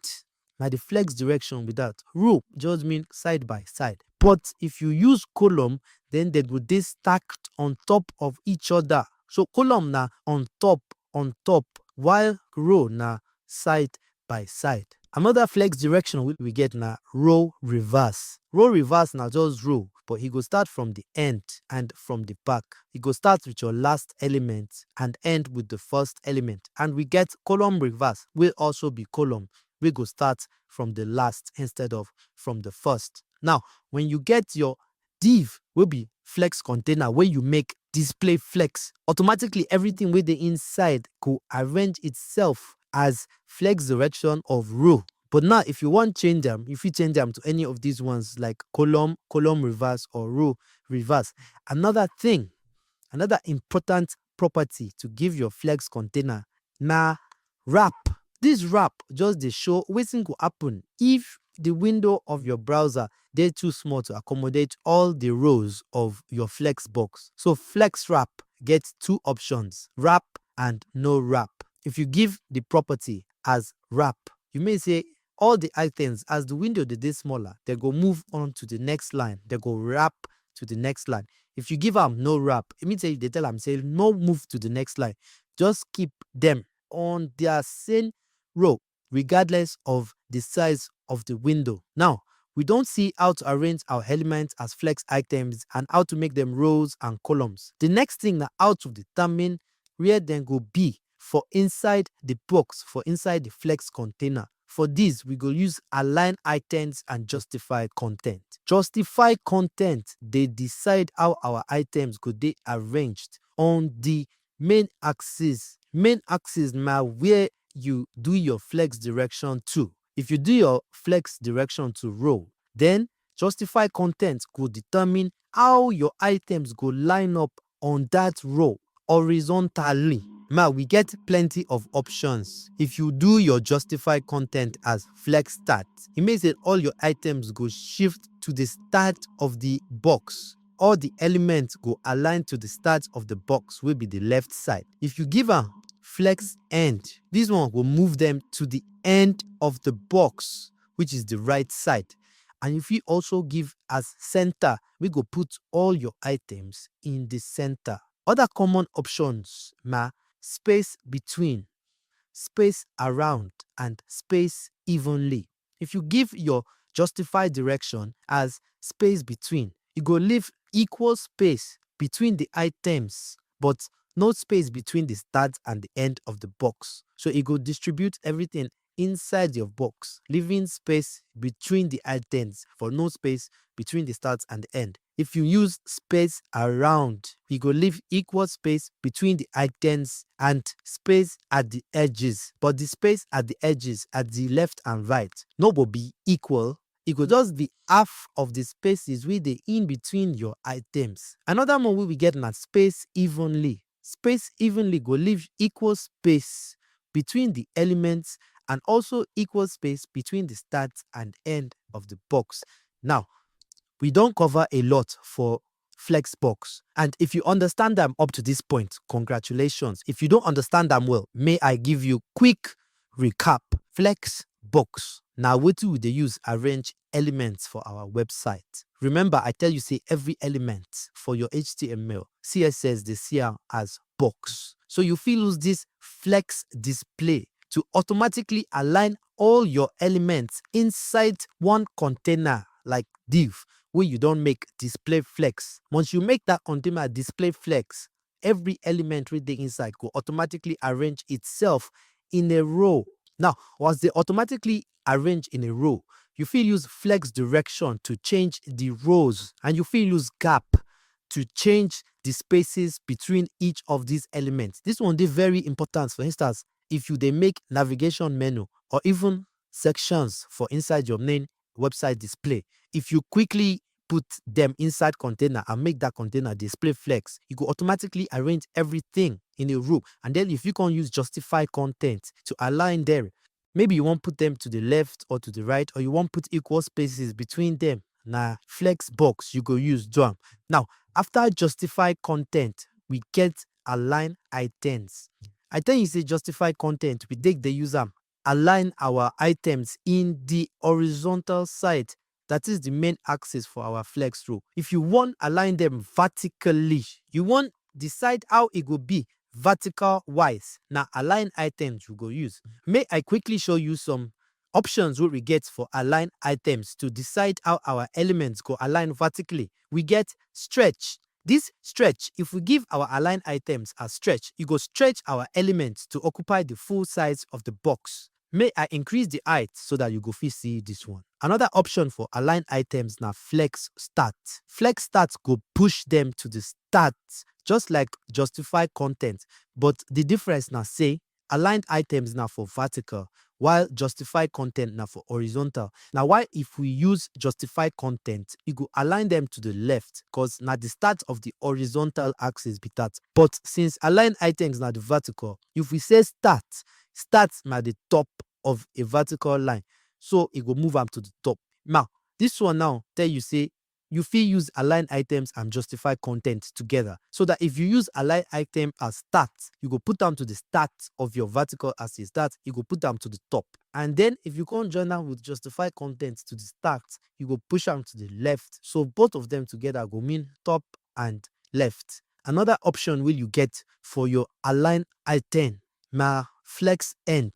Now the flex direction with that. Row just mean side by side. But if you use column, then they go dey stacked on top of each other. So column na on top, while row na side by side. Another flex direction we get na row reverse. Row reverse na just row, but he go start from the end and from the back. He go start with your last element and end with the first element. And we get column reverse will also be column. We go start from the last instead of from the first. Now, when you get your div will be flex container where you make display flex, automatically everything with the inside go arrange itself as flex direction of row. But now if you want change them, if you change them to any of these ones like column reverse or row reverse. Another important property to give your flex container na wrap. This wrap just dey show wetin go happen if the window of your browser dey too small to accommodate all the rows of your Flexbox. So Flex Wrap gets two options, wrap and no wrap. If you give the property as wrap, you may say all the items as the window dey smaller, they go move on to the next line. They go wrap to the next line. If you give am no wrap, it means say they tell am say no move to the next line. Just keep them on their same row, regardless of the size of the window. Now, we don't see how to arrange our elements as flex items and how to make them rows and columns. The next thing na how to determine where dem go be for inside the box, for inside the flex container. For this, we go use align items and justify content. Justify content, they decide how our items go dey arranged on the main axis. Main axis na where you do your flex direction to. If you do your flex direction to row, then justify content go determine how your items go line up on that row horizontally. Now, we get plenty of options. If you do your justify content as flex start, it means that all your items go shift to the start of the box. All the elements go align to the start of the box, will be the left side. If you give a flex end, this one will move them to the end of the box, which is the right side. And if you also give as center, we go put all your items in the center. Other common options are space between, space around, and space evenly. If you give your justify direction as space between, you go leave equal space between the items, but no space between the start and the end of the box. So it go distribute everything inside your box, leaving space between the items for no space between the start and the end. If you use space around, you go leave equal space between the items and space at the edges. But the space at the edges at the left and right no go be equal. It go just be half of the spaces wey dey in between your items. Another one wey we get na space evenly. Space evenly go leave equal space between the elements and also equal space between the start and end of the box. Now, we don't cover a lot for Flexbox. And if you understand them up to this point, congratulations. If you don't understand them well, may I give you quick recap. Flexbox. Now, wetin we dey use arrange elements for our website. Remember, I tell you say every element for your HTML, CSS, they see am as box. So you fit use this flex display to automatically align all your elements inside one container like div, where you don't make display flex. Once you make that container display flex, every element wey dey inside go automatically arrange itself in a row. Now, once they automatically arrange in a row, you fit use flex direction to change the rows, and you fit use gap to change the spaces between each of these elements. This one dey very important. For instance, if you dey make navigation menu or even sections for inside your main website display, if you quickly put them inside container and make that container display flex, you go automatically arrange everything in a row. And then if you can use justify content to align them, maybe you want put them to the left or to the right, or you want put equal spaces between them. Now, Flexbox you go use do am. Now, after justify content, we get align items. I tell you say justify content, we take the user align our items in the horizontal side. That is the main axis for our flex row. If you want align them vertically, you want decide how it will be vertical wise. Now align items you go use. May I quickly show you some options what we get for align items to decide how our elements go align vertically. We get stretch. This stretch, if we give our align items a stretch, you go stretch our elements to occupy the full size of the box. May I increase the height so that you go fit see this one. Another option for align items na flex start. Flex start go push them to the start, just like justify content. But the difference na say aligned items now for vertical, while justify content now for horizontal. Now, why if we use justify content, you go align them to the left, because now the start of the horizontal axis be that. But since align items now the vertical, if we say start na the top of a vertical line, so it will move up to the top. Now, this one now tell you say you fit use align items and justify content together. So that if you use align item as start, you go put them to the start of your vertical axis. That you go put them to the top. And then if you can't join them with justify content to the start, you go push them to the left. So both of them together go mean top and left. Another option will you get for your align item, na flex end.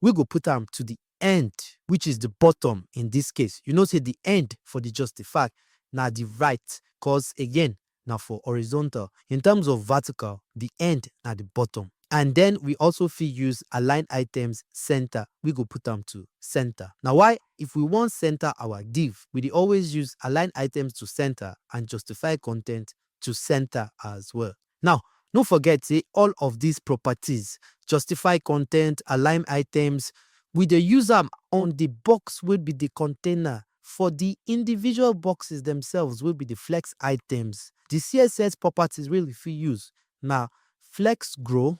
We go put them to the end, which is the bottom in this case. You know, say the end for the justify, now the right, cause again, now for horizontal. In terms of vertical, the end now the bottom. And then we also fit use align items center. We go put them to center. Now, why? If we want center our div, we dey always use align items to center and justify content to center as well. Now, don't forget, say all of these properties, justify content, align items, we dey use them on the box will be the container. For the individual boxes themselves will be the flex items. The CSS properties really fit use. Now, flex grow,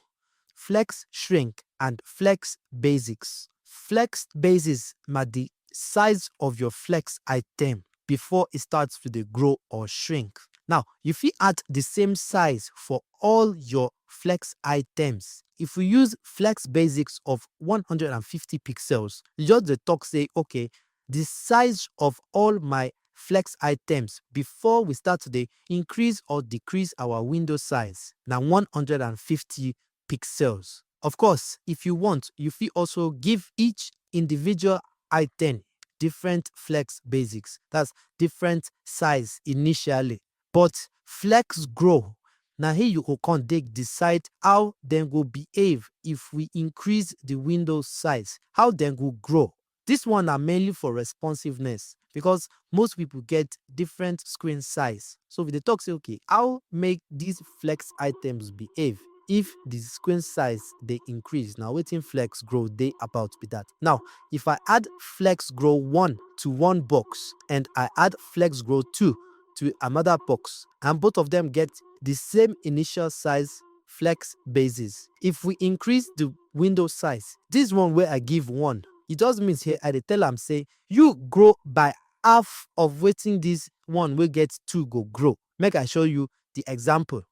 flex shrink, and flex basics. Flex basis na the size of your flex item before it starts to dey grow or shrink. Now, you fit add the same size for all your flex items. If we use flex basics of 150 pixels, you just dey talk say, okay, the size of all my flex items before we start to dey increase or decrease our window size na 150 pixels. Of course, if you want, you fit also give each individual item different flex basics. That's different size initially. But flex grow, now here you go come decide how them go behave if we increase the window size, how them go grow. This one are mainly for responsiveness because most people get different screen size. So if they talk say, okay, how make these flex items behave if the screen size they increase? Now Wetin flex grow they about be that. Now, if I add flex grow 1 to one box and I add flex grow 2 to another box, and both of them get the same initial size flex basis, if we increase the window size, this one where I give 1, it just means here I dey tell am say you grow by half of wetin this one will get 2 go grow. Make I show you the example.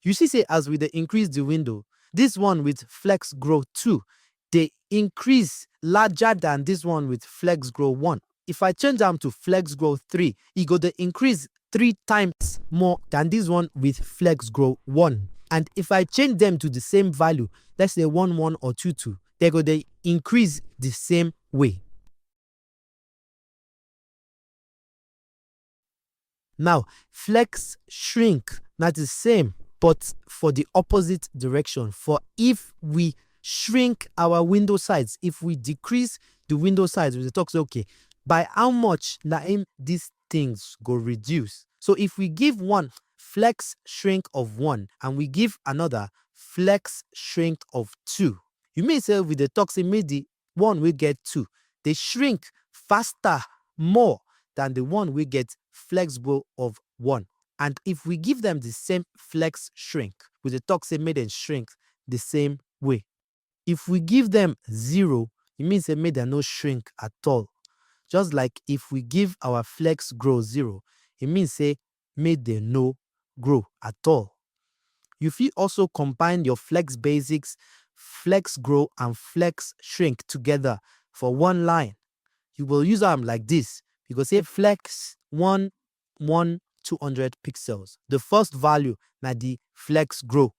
You see say as we dey increase the window, this one with flex grow 2 they increase larger than this one with flex grow 1. If I change them to flex grow 3, it go to increase 3 times more than this one with flex grow 1. And if I change them to the same value, let's say 1 1 or 2 2, they go to increase the same way. Now, flex shrink, not the same, but for the opposite direction. For if we shrink our window size, if we decrease the window size, we talk say, okay, by how much these things go reduce. So if we give one flex shrink of 1 and we give another flex shrink of 2, you may say with the talk say maybe the one we get 2, they shrink faster more than the one we get flexible of 1. And if we give them the same flex shrink, with the talk say made them shrink the same way. If we give them 0, it means they made them no shrink at all. Just like if we give our flex grow 0, it means say made them no grow at all. You fit also combine your flex basics, flex grow, and flex shrink together for one line. You will use them like this. You go say flex 1 1 200 pixels. The first value na the flex grow.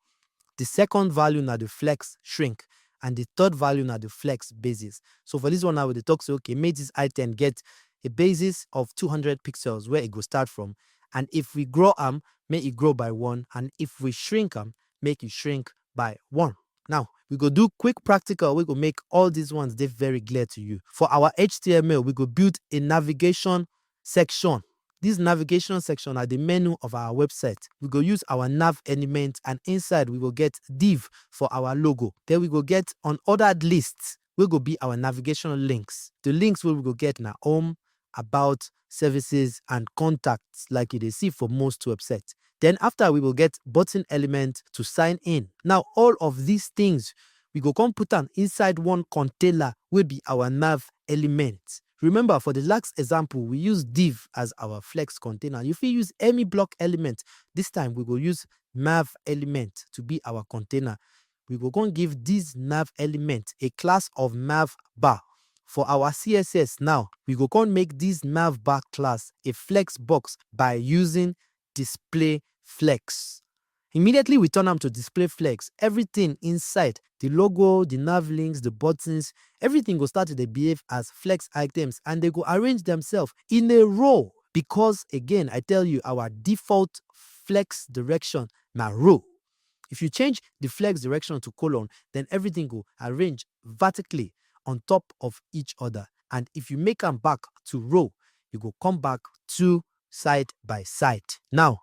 The second value na the flex shrink. And the third value na the flex basis. So for this one now, they talk say, okay, make this item get a basis of 200 pixels where it go start from. And if we grow them, make it grow by 1. And if we shrink them, make it shrink by 1. Now, we go do quick practical. We go make all these ones they very clear to you. For our HTML, we go build a navigation section. This navigation section are the menu of our website. We go use our nav element, and inside we will get div for our logo. Then we go get unordered lists. We go be our navigation links. The links we go get na home, about, services, and contacts like you see for most websites. Then after we will get button element to sign in. Now all of these things we go come put them inside one container will be our nav element. Remember, for the last example, we use div as our flex container. If we use any block element, this time we will use nav element to be our container. We will go and give this nav element a class of nav bar. For our CSS now, we go go and make this nav bar class a flex box by using display flex. Immediately we turn them to display flex. Everything inside, the logo, the nav links, the buttons, everything will start to behave as flex items and they go arrange themselves in a row because, again, I tell you, our default flex direction na row. If you change the flex direction to column, then everything will arrange vertically on top of each other. And if you make them back to row, you go come back to side by side. Now,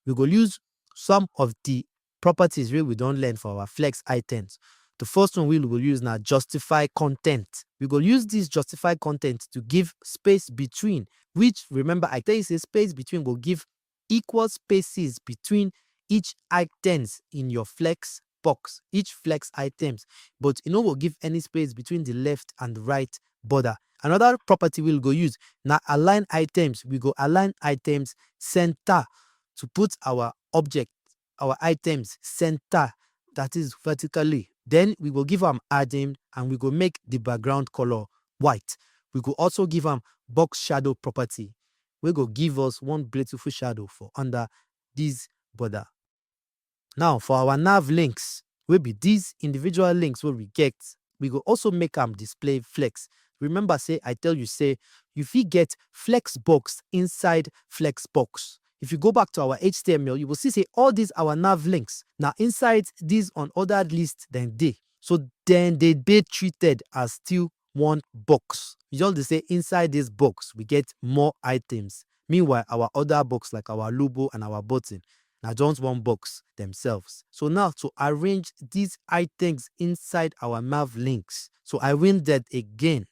we go use some of the properties we don't learn for our flex items. The first one we will use now, justify content. We will use this justify content to give space between, which, remember, I tell you, say space between will give equal spaces between each items in your flex box, each flex items, but you know will give any space between the left and the right border. Another property we'll go use now, align items. We go align items center to put our object, our items center, that is vertically. Then we will give them adding and we go make the background color white. We go also give them box shadow property. We go give us one beautiful shadow for under this border. Now for our nav links, will be these individual links where we get, we go also make them display flex. Remember, say I tell you, say you fit get Flexbox inside Flexbox. If you go back to our HTML, you will see say all these our nav links. Now inside these on other list than they. So then they be treated as still one box. You just say inside this box, we get more items. Meanwhile, our other box like our logo and our button, now just one box themselves. So now to arrange these items inside our nav links. So I win that again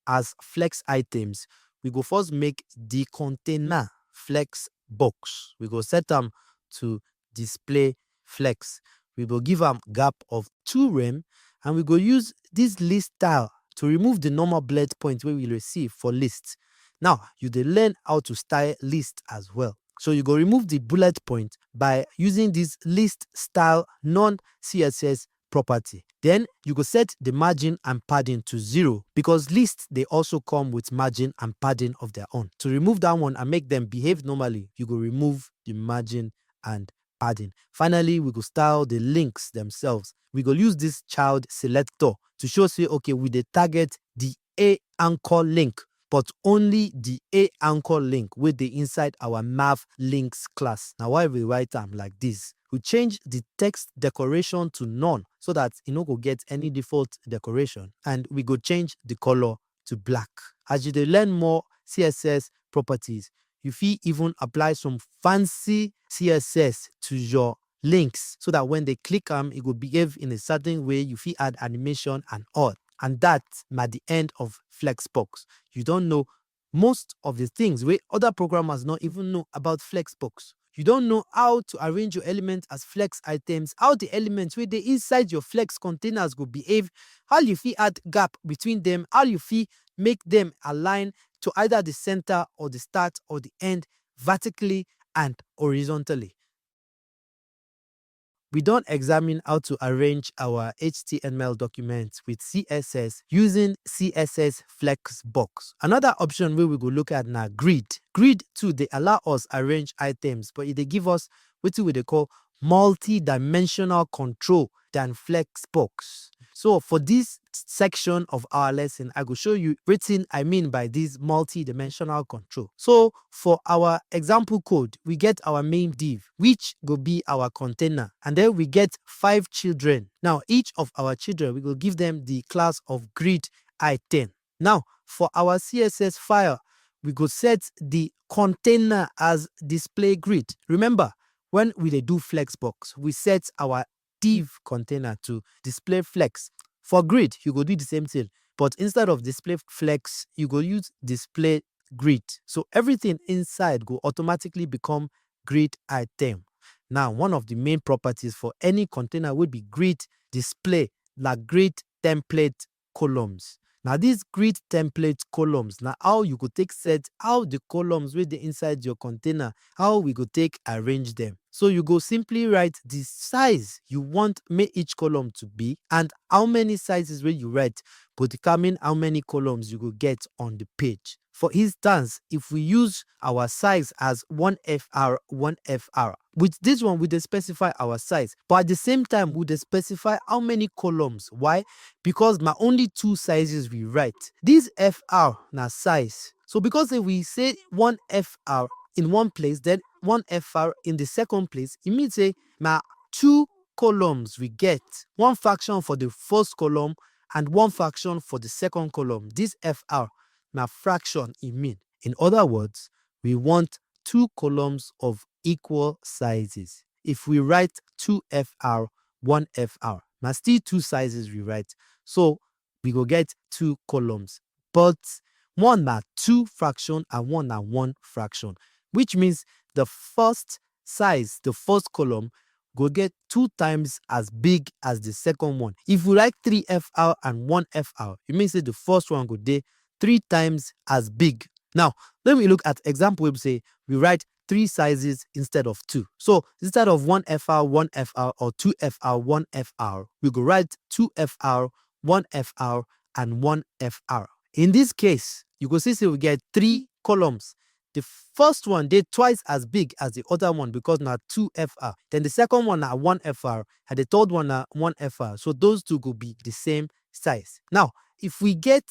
as flex items. We go first make the container flex box. We go set them to display flex. We will give them gap of 2 rem and we go use this list style to remove the normal blend point where we receive for lists. Now you dey learn how to style list as well. So you go remove the bullet point by using this list style non-CSS property. Then you go set the margin and padding to 0 because lists they also come with margin and padding of their own. To remove that one and make them behave normally, you go remove the margin and padding. Finally, we go style the links themselves. We go use this child selector to show say okay, we dey target the A anchor link, but only the A anchor link with the inside our nav links class. Now why we write them like this? We change the text decoration to none so that you no go get any default decoration, and we go change the color to black. As you dey learn more CSS properties, you fit even apply some fancy CSS to your links so that when they click them, it will behave in a certain way. You fit add animation and all. And that's at the end of Flexbox. You don't know most of the things where other programmers not even know about Flexbox. You don't know how to arrange your elements as flex items, how the elements where they inside your flex containers go behave, how you fit add gap between them, how you fit make them align to either the center or the start or the end vertically and horizontally. We don't examine how to arrange our HTML documents with CSS using CSS Flexbox. Another option where we go look at now grid. Grid too, they allow us arrange items, but they give us what we call multi-dimensional control than Flexbox. So for this section of our lesson, I will show you what I mean by this multi-dimensional control. So for our example code, we get our main div, which will be our container, and then we get 5 children. Now each of our children, we will give them the class of grid item. Now for our CSS file, we go set the container as display grid. Remember, when we do Flexbox, we set our div container to display flex. For grid, you go do the same thing, but instead of display flex, you go use display grid. So everything inside go automatically become grid item. Now, one of the main properties for any container would be grid display, like grid template columns. Now these grid template columns, now how you could take set how the columns with the inside your container, how we could take arrange them. So you go simply write the size you want make each column to be, and how many sizes when you write will determine how many columns you will get on the page. For instance, if we use our size as 1FR, 1FR, with this one we dey specify our size, but at the same time we dey specify how many columns. Why? Because na only two sizes we write. This FR na size. So because if we say 1FR in one place, then 1FR in the second place, it means say na two columns we get, one fraction for the first column and one fraction for the second column. This FR na fraction e mean. In other words, we want two columns of equal sizes. If we write 2FR, 1FR, na still two sizes we write. So we go get two columns, but one na two fraction and one na one fraction, which means the first size, the first column, go get 2 times as big as the second one. If we write 3FR and 1FR, it means that the first one go dey 3 times as big. Now, let me look at example where we say we write 3 sizes instead of 2. So instead of 1FR, 1FR or 2FR, 1FR, we go write 2FR, 1FR and 1FR. In this case, you go see we get 3 columns. The first one dey twice as big as the other one because na 2FR. Then the second one na 1FR and the third one na 1FR. So those two go be the same size. Now, if we get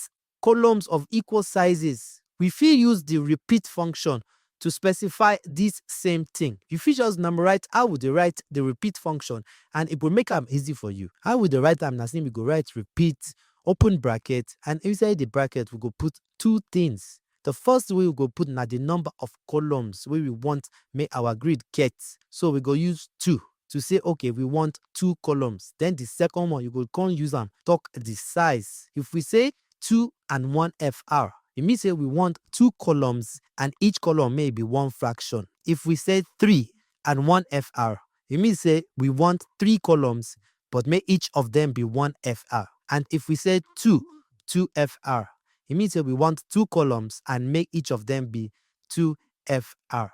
columns of equal sizes, we fit use the repeat function to specify this same thing. You fit just numerize how we dey write the repeat function and it will make am easy for you. How we dey write am na we go write repeat, open bracket, and inside the bracket we go put two things. The first way we go put na the number of columns wey we want make our grid get. So we go use 2 to say, okay, we want 2 columns. Then the second one, you go come use am talk the size. If we say 2 and 1FR, it means say we want 2 columns and each column may be 1 fraction. If we say 3 and 1FR, it means say we want 3 columns, but may each of them be 1FR. And if we say 2FR, it means that we want 2 columns and make each of them be 2FR.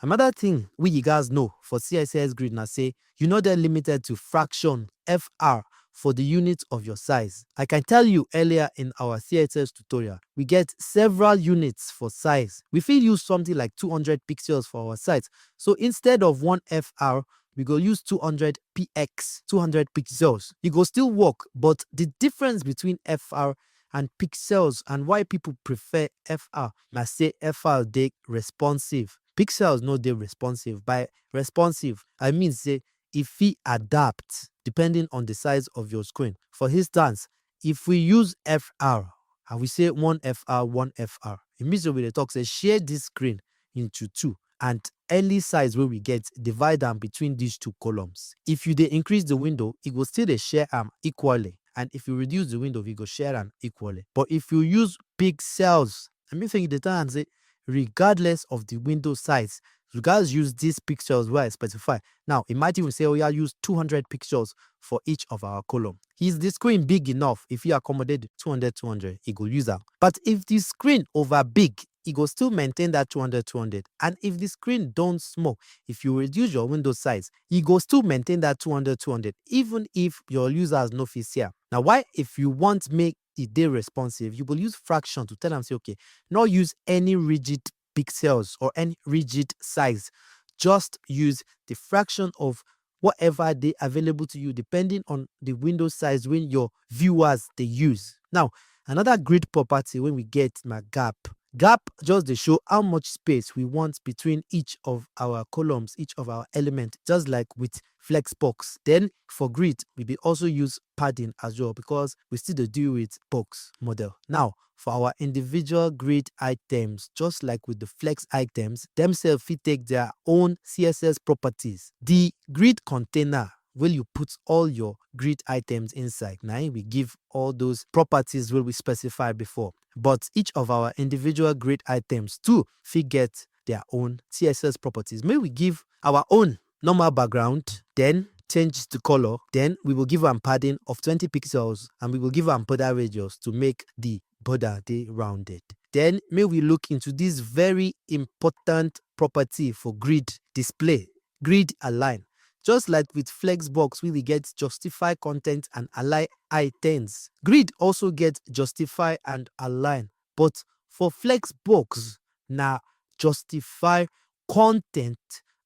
Another thing we you guys know for CSS grid na say you know they're limited to fraction FR for the unit of your size. I can tell you earlier in our CSS tutorial, we get several units for size. We fit use something like 200 pixels for our size. So instead of 1FR, we go use 200 px, 200 pixels. It go still work, but the difference between FR and pixels and why people prefer FR na say FR dey responsive. Pixels no dey responsive. By responsive, I mean say if fit adapt depending on the size of your screen. For instance, if we use FR and we say 1FR, 1FR, it means that we dey talk say share this screen into 2 and any size where we get divide them between these 2 columns. If you dey increase the window, it will still dey share them equally. And if you reduce the window, you go share them equally. But if you use pixels, I mean, think the time and say, regardless of the window size, you guys use these pixels where I specify. Now, it might even say, oh, yeah, use 200 pixels for each of our column. Is the screen big enough? If you accommodate 200, 200, it go use that. But if the screen over big, it go still maintain that 200, 200. And if the screen don't small, if you reduce your window size, it go still maintain that 200, 200, even if your users no fit see am. Now, why if you want make it dey responsive, you will use fraction to tell them, say, okay, not use any rigid pixels or any rigid size. Just use the fraction of whatever they available to you, depending on the window size when your viewers they use. Now, another grid property when we get my gap. Gap just to show how much space we want between each of our columns, each of our elements, just like with Flexbox. Then for grid, we will also use padding as well because we still deal with box model. Now, for our individual grid items, just like with the flex items, themselves will take their own CSS properties. The grid container will you put all your grid items inside. Now we give all those properties will we specify before. But each of our individual grid items too will get their own CSS properties. May we give our own normal background, then change the color, then we will give am padding of 20 pixels and we will give am border radius to make the border dey rounded. Then may we look into this very important property for grid display, grid align. Just like with Flexbox, we will get justify content and align items. Grid also get justify and align, but for Flexbox, na justify content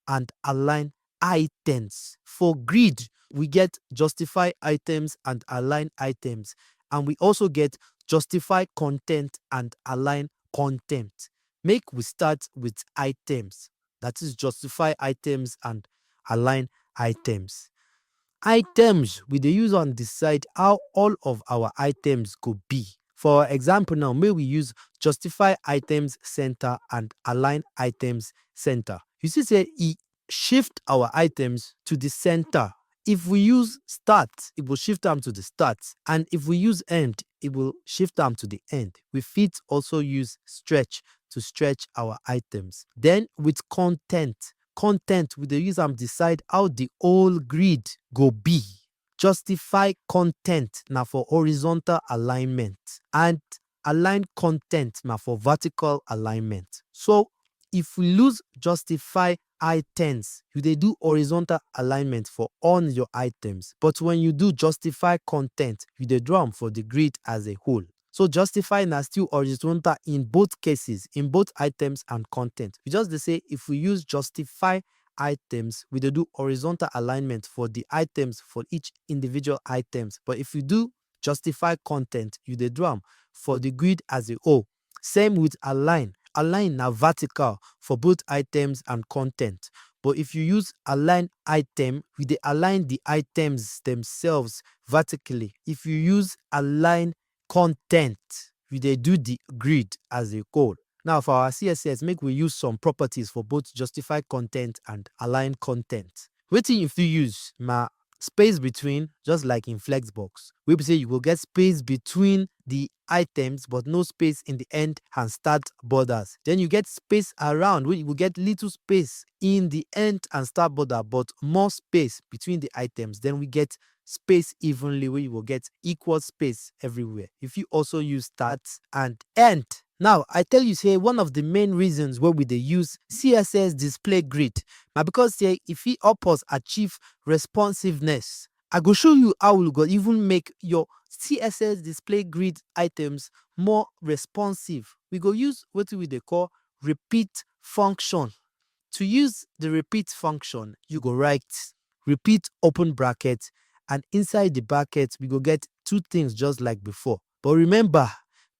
and align items. For grid, we get justify items and align items, and we also get justify content and align content. Make we start with items, that is justify items and align items. Items, we dey use am decide how all of our items go be. For example now, may we use justify items center and align items center. You see say e shift our items to the center. If we use start, it will shift am to the start, and if we use end, it will shift am to the end. We fit also use stretch to stretch our items. Then with content, we dey use am decide how the whole grid go be. Justify content na for horizontal alignment and align content na for vertical alignment. So if we lose justify items, you dey do horizontal alignment for all your items, but when you do justify content, you dey do am for the grid as a whole. So justify na still horizontal in both cases, in both items and content. We just dey say if we use justify items, we dey do horizontal alignment for the items for each individual items, but if you do justify content, you dey do am for the grid as a whole. Same with align. Align na vertical for both items and content, but if you use align item, we dey align the items themselves vertically. If you use align content, we dey do the grid as a whole. Now for our CSS, make we use some properties for both justify content and align content. Wetin you fit use na space between, just like in Flexbox, wey be say you go get space between the items but no space in the end and start borders. Then you get space around, where you will get little space in the end and start border but more space between the items. Then we get space evenly, where you will get equal space everywhere. If you also use start and end. Now I tell you say one of the main reasons why we dey use CSS display grid na because say e fit help us achieve responsiveness. I go show you how we go even make your CSS display grid items more responsive. We go use wetin we dey call repeat function. To use the repeat function, you go write repeat open bracket, and inside the bracket we go get two things just like before. But remember,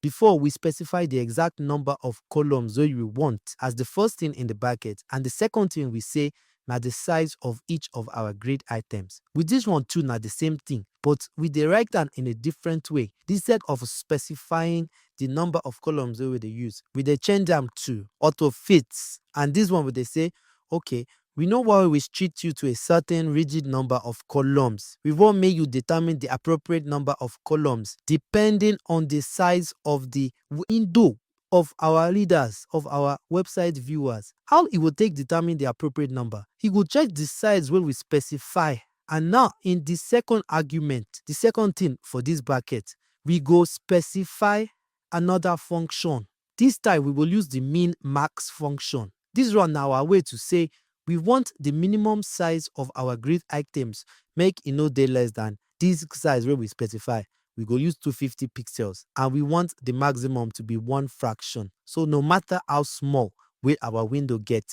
before we specify the exact number of columns wey we want as the first thing in the bracket, and the second thing we say na the size of each of our grid items. With this one too, na the same thing, but we dey write am in a different way. Instead of specifying the number of columns wey we dey use, we dey change am to auto fits. And this one we dey say, okay, we know why we restrict you to a certain rigid number of columns. We want make you determine the appropriate number of columns depending on the size of the window of our readers, of our website viewers. How it will take determine the appropriate number? He will check the size wey we specify. And now in the second argument, the second thing for this bracket, we go specify another function. This time we will use the min max function. This one na our way to say we want the minimum size of our grid items make e no dey less than this size wey we specify. We go use 250 pixels, and we want the maximum to be one fraction. So no matter how small wey our window get,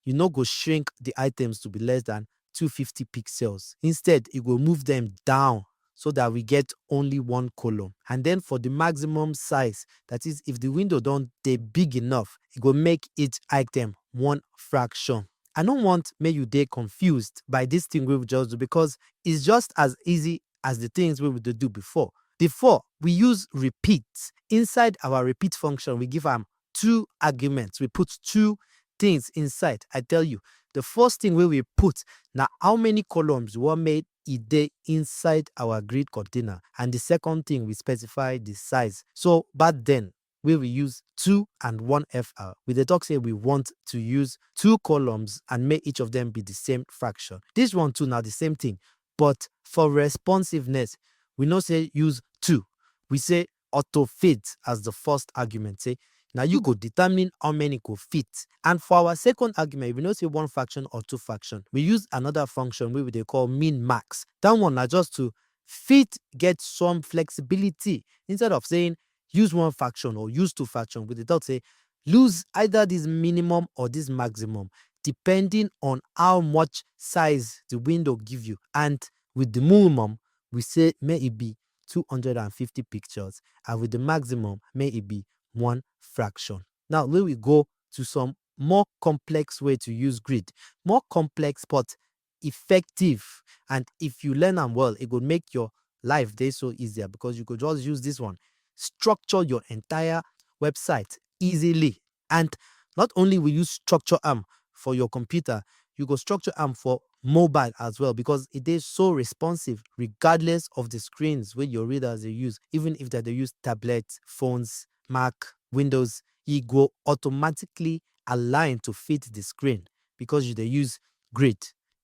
you no go shrink the items to be less than 250 pixels. Instead, you go move them down so that we get only one column. And then for the maximum size, that is, if the window don dey big enough, it go make each item one fraction. I don't want make you dey confused by this thing we just do, because it's just as easy as the things we would do before. Before, we use repeat. Inside our repeat function, we give them two arguments. We put two things inside. I tell you, the first thing we put now how many columns were made a day inside our grid container, and the second thing we specify the size. So back then, we will use 2 and 1 FR. With the talk say we want to use 2 columns and make each of them be the same fraction. This one too now the same thing. But for responsiveness, we no say use 2. We say auto fit as the first argument. Say now you go determine how many go fit. And for our second argument, we no say 1 fraction or 2 fraction. We use another function we they call min max. That one na just to fit get some flexibility instead of saying use 1 fraction or use 2 fraction. We don't say lose either this minimum or this maximum depending on how much size the window give you. And with the minimum, we say may it be 250 pictures, and with the maximum, may it be 1 fraction. Now, let we go to some more complex way to use grid. More complex, but effective. And if you learn them well, it will make your life day so easier because you could just use this one. Structure your entire website easily. And not only will you structure for your computer, you go structure for mobile as well because it is so responsive regardless of the screens where your readers they use. Even if they use tablets, phones, Mac, Windows, it go automatically align to fit the screen because they use grid.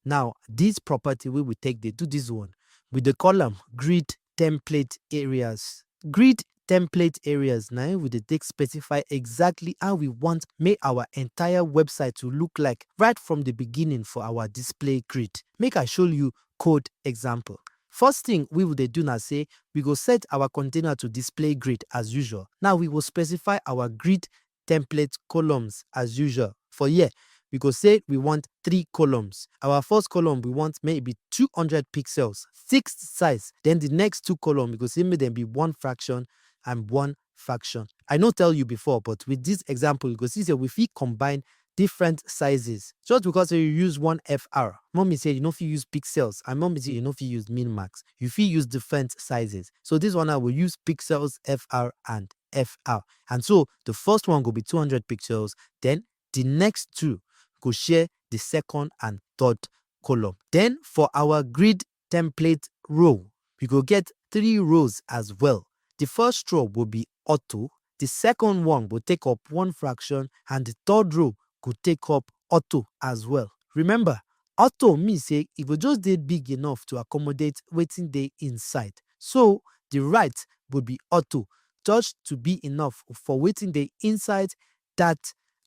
Now, this property we will take, they do this one with the column grid template areas. Grid template areas now we take specify exactly how we want make our entire website to look like right from the beginning for our display grid. Make I show you code example. First thing we will do now say we go set our container to display grid as usual. Now we will specify our grid template columns as usual. For here, we go say we want 3 columns. Our first column we want maybe 200 pixels, fixed size. Then the next 2 columns we go say may them be 1 fraction and 1 fraction. I not tell you before, but with this example, you go see that if we combine different sizes, just because you use 1 FR, mommy said you know if you use pixels, and mommy said you know if you use min max, you feel use different sizes. So this one I will use pixels FR and FR. And so the first one will be 200 pixels, then the next 2 go share the second and third column. Then for our grid template row, we go get 3 rows as well. The first row will be auto, the second one will take up 1 fraction, and the third row could take up auto as well. Remember, auto means say it will just be big enough to accommodate waiting day inside. So the right would be auto, just to be enough for waiting day inside that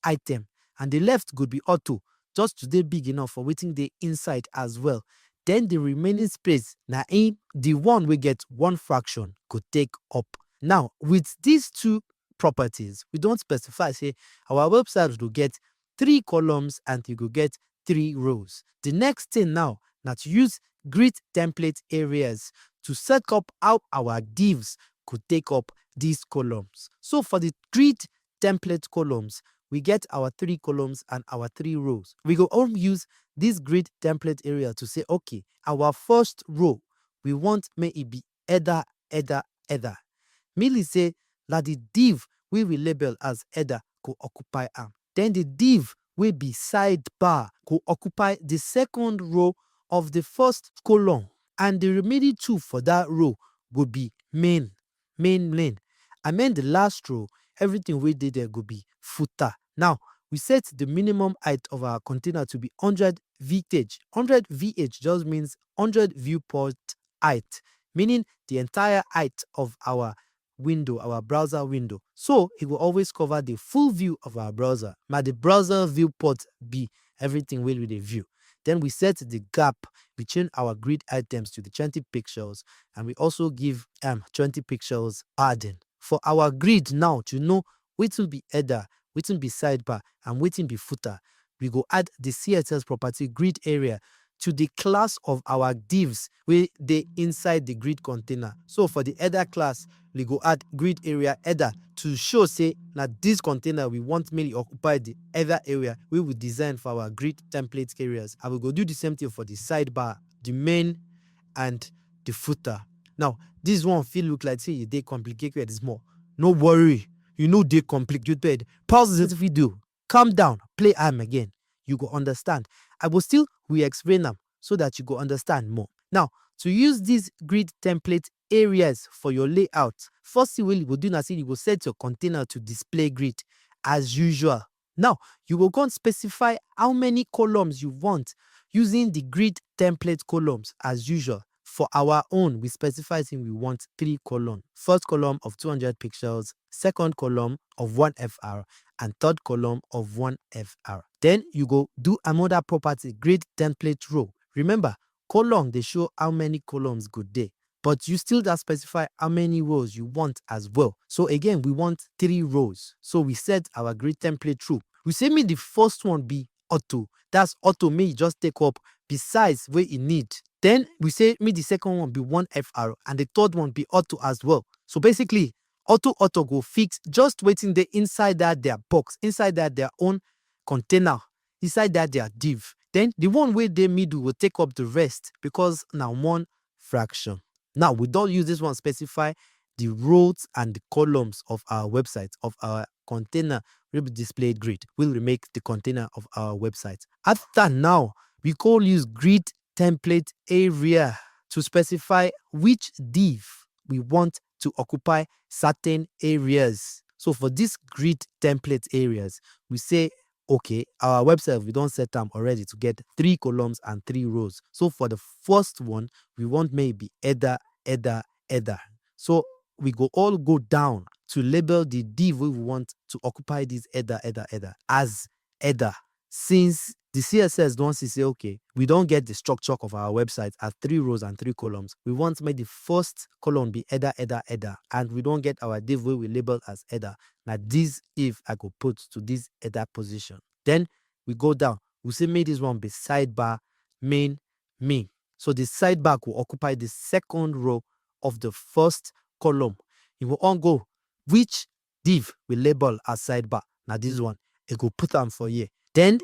item. And the left could be auto, just to be big enough for waiting day inside as well. Then the remaining space, now in the one we get 1 fraction could take up. Now, with these 2 properties, we don't specify, say, our website will get 3 columns and you could get 3 rows. The next thing now, to use grid template areas to set up how our divs could take up these columns. So for the grid template columns, we get our 3 columns and our 3 rows. We go use this grid template area to say, okay, our first row, we want may it be header. Meaning say that the div we will label as header could occupy arm. Then the div will be sidebar could occupy the second row of the first column. And the remaining 2 for that row would be main lane. And then the last row, everything we did there would be footer. Now, we set the minimum height of our container to be 100 VH. 100 VH just means 100 viewport height, meaning the entire height of our window, our browser window. So it will always cover the full view of our browser. But the browser viewport be everything with the view. Then we set the gap between our grid items to the 20 pixels, and we also give 20 pixels padding. For our grid now to know which will be header, which will be sidebar, and which will be footer, we go add the CSS property grid area to the class of our divs where they inside the grid container. So for the header class, we go add grid area header to show say that this container we want mainly occupy the header area we will design for our grid template areas. And we go do the same thing for the sidebar, the main, and the footer. Now, this one feel look like say they complicated is more. No worry, you know they complicated. Pause this video, calm down, play again. You go understand. I will still re-explain them so that you go understand more. Now, to use these grid template areas for your layout, first thing you will do now, you will set your container to display grid as usual. Now, you will go and specify how many columns you want using the grid template columns as usual. For our own, we specify we want 3 columns. First column of 200 pixels, second column of 1 FR, and third column of 1 FR. Then you go do another property, grid template row. Remember, column, they show how many columns go there, but you still just specify how many rows you want as well. So again, we want 3 rows. So we set our grid template row. We say me the first one be auto. That's auto may just take up besides where you need. Then we say me the second one be 1 FR and the third one be auto as well. So basically, auto go fix just waiting the inside that their box, inside that their own container, inside that their div. Then the one where they middle will take up the rest because now one fraction. Now we don't use this one specify the rows and the columns of our website, of our container will be displayed grid. We'll remake the container of our website. After now, we can use grid template area to specify which div we want to occupy certain areas. So for this grid template areas, we say, okay, our website, we don't set them already to get 3 columns and 3 rows. So for the first one, we want maybe header. So we all go down to label the div we want to occupy this header as header. Since the CSS don't say, okay, we don't get the structure of our website as 3 rows and 3 columns. We want to make the first column be header, and we don't get our div we label as header. Now this if I go put to this header position. Then we go down. We say make this one be sidebar main. So the sidebar will occupy the second row of the first column. It will all go which div we label as sidebar. Now this one, it will put them for here. Then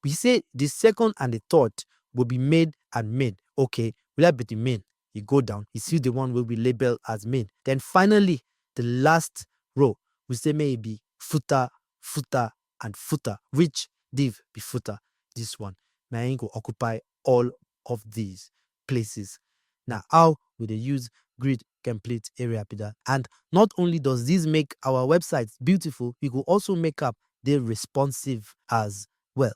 we say the second and the third will be made and main. Okay, will that be the main? You go down, you see the one will be labeled as main. Then finally, the last row, we say maybe footer, and footer. Which div be footer? This one. Now I go occupy all of these places. Now, how will they use grid template area Peter? And not only does this make our websites beautiful, we will also make up they're responsive as well.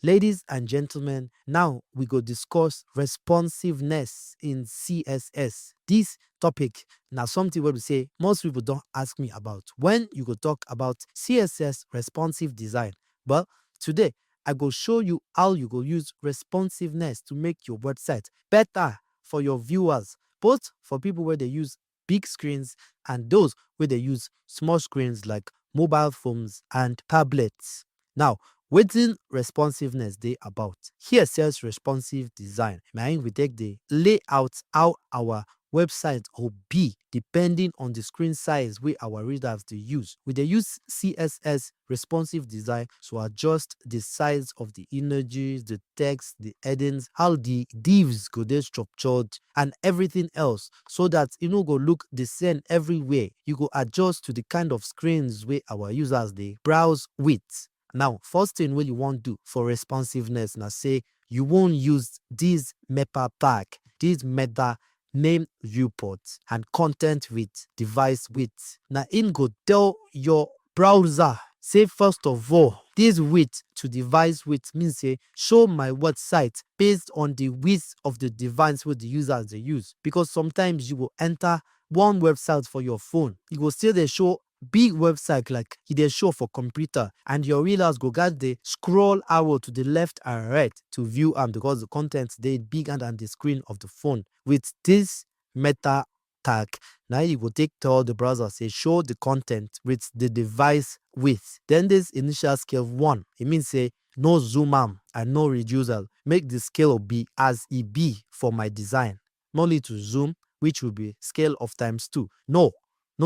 Ladies and gentlemen, now we go discuss responsiveness in CSS. This topic now something where we say most people don't ask me about when you go talk about CSS responsive design. But today I go show you how you go use responsiveness to make your website better for your viewers, both for people where they use big screens and those where they use small screens like mobile phones and tablets. Now, Wetin responsiveness dey about? Here says responsive design. Na im we take dey lay out how our website go be depending on the screen size wey our readers dey use. We dey use CSS responsive design to adjust the size of the images, the text, the headings, how the divs go dey structured and everything else so that e no go look the same everywhere. You go adjust to the kind of screens wey our users dey browse with. Now, first thing wey you wan do for responsiveness na say you wan use this MEPA tag, this meta name viewport and content width, device width. Na im go tell your browser say first of all, this width to device width means say show my website based on the width of the device wey the users dey use. Because sometimes you go enter one website for your phone, e go still dey show big website like e dey show for computer and your readers go gats dey scroll arrow to the left and right to view am because the content dey bigger than the screen of the phone. With this meta tag, now you go take tell the browser say show the content with the device width. Then this initial scale of 1, it means say no zoom am and no reduce am. Make the scale be as e be for my design. No need to zoom, which will be scale of ×2. No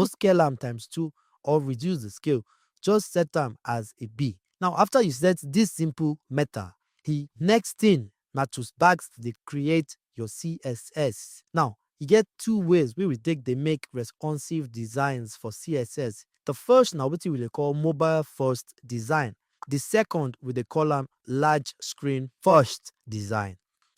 scale am ×2 or reduce the scale. Just set them as a B. Now, after you set this simple meta, the next thing na to back dey create your CSS. Now, you get 2 ways wey we take dey make responsive designs for CSS. The first na wetin we dey call mobile first design. The second we dey call am large screen first design.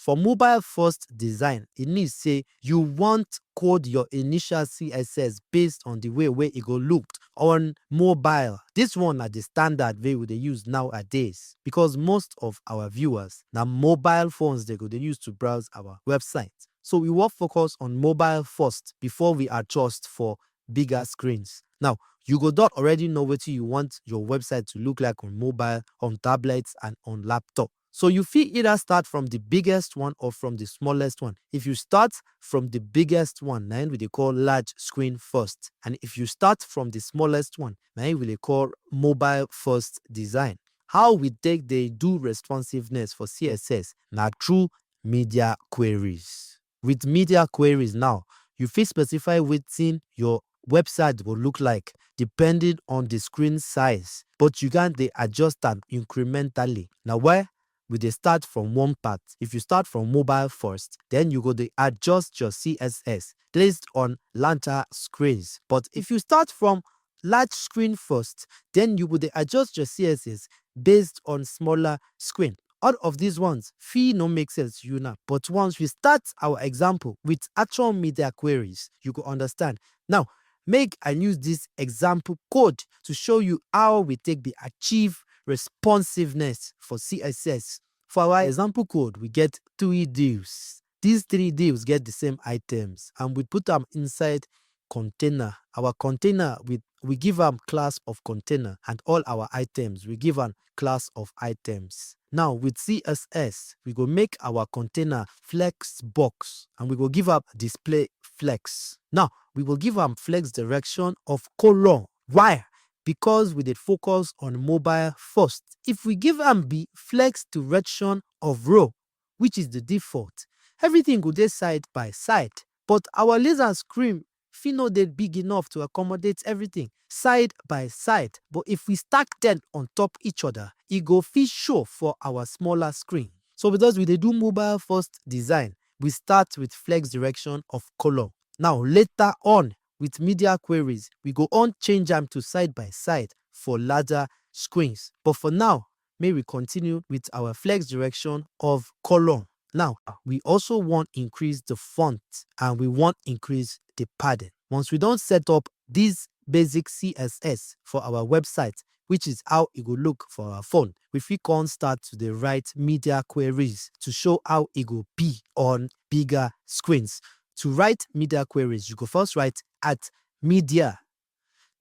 for mobile first design, it means say you want code your initial CSS based on the way it go look on mobile. This one are the standard way we dey use nowadays because most of our viewers na mobile phones they go dey use to browse our website. So we will focus on mobile first before we adjust for bigger screens. Now, you go not already know what you want your website to look like on mobile, on tablets, and on laptop. So you feel either start from the biggest one or from the smallest one. If you start from the biggest one, then we dey call large screen first. And if you start from the smallest one, then we dey call mobile first design. How we take they do responsiveness for CSS now through media queries. With media queries now, you fit specify wetin your website will look like depending on the screen size, but you can they adjust them incrementally. Now why we dey start from one part? If you start from mobile first, then you go to adjust your CSS based on larger screens. But if you start from large screen first, then you would adjust your CSS based on smaller screen. All of these ones fee no make sense to you now. But once we start our example with actual media queries, you go understand. Now, make I use this example code to show you how we take the achieve responsiveness for CSS. For our example code, we get 3 divs. These 3 divs get the same items and we put them inside container. Our container, we give them class of container, and all our items, we give them class of items. Now with CSS, we go make our container Flexbox and we go give up display flex. Now we will give them flex direction of color. Why? Because we did focus on mobile first. If we give them be flex direction of row, which is the default, everything go dey side by side. But our laser screen fit no dey big enough to accommodate everything side by side. But if we stack them on top each other, it go fit show for our smaller screen. So because we dey do mobile first design, we start with flex direction of color. Now later on with media queries, we go on change them to side by side for larger screens. But for now, may we continue with our flex direction of color. Now, we also want increase the font and we want increase the padding. Once we don't set up this basic CSS for our website, which is how it will look for our phone, we can start to the write media queries to show how it will be on bigger screens. To write media queries, you go first write at media,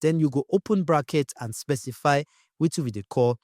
then you go open bracket and specify which we call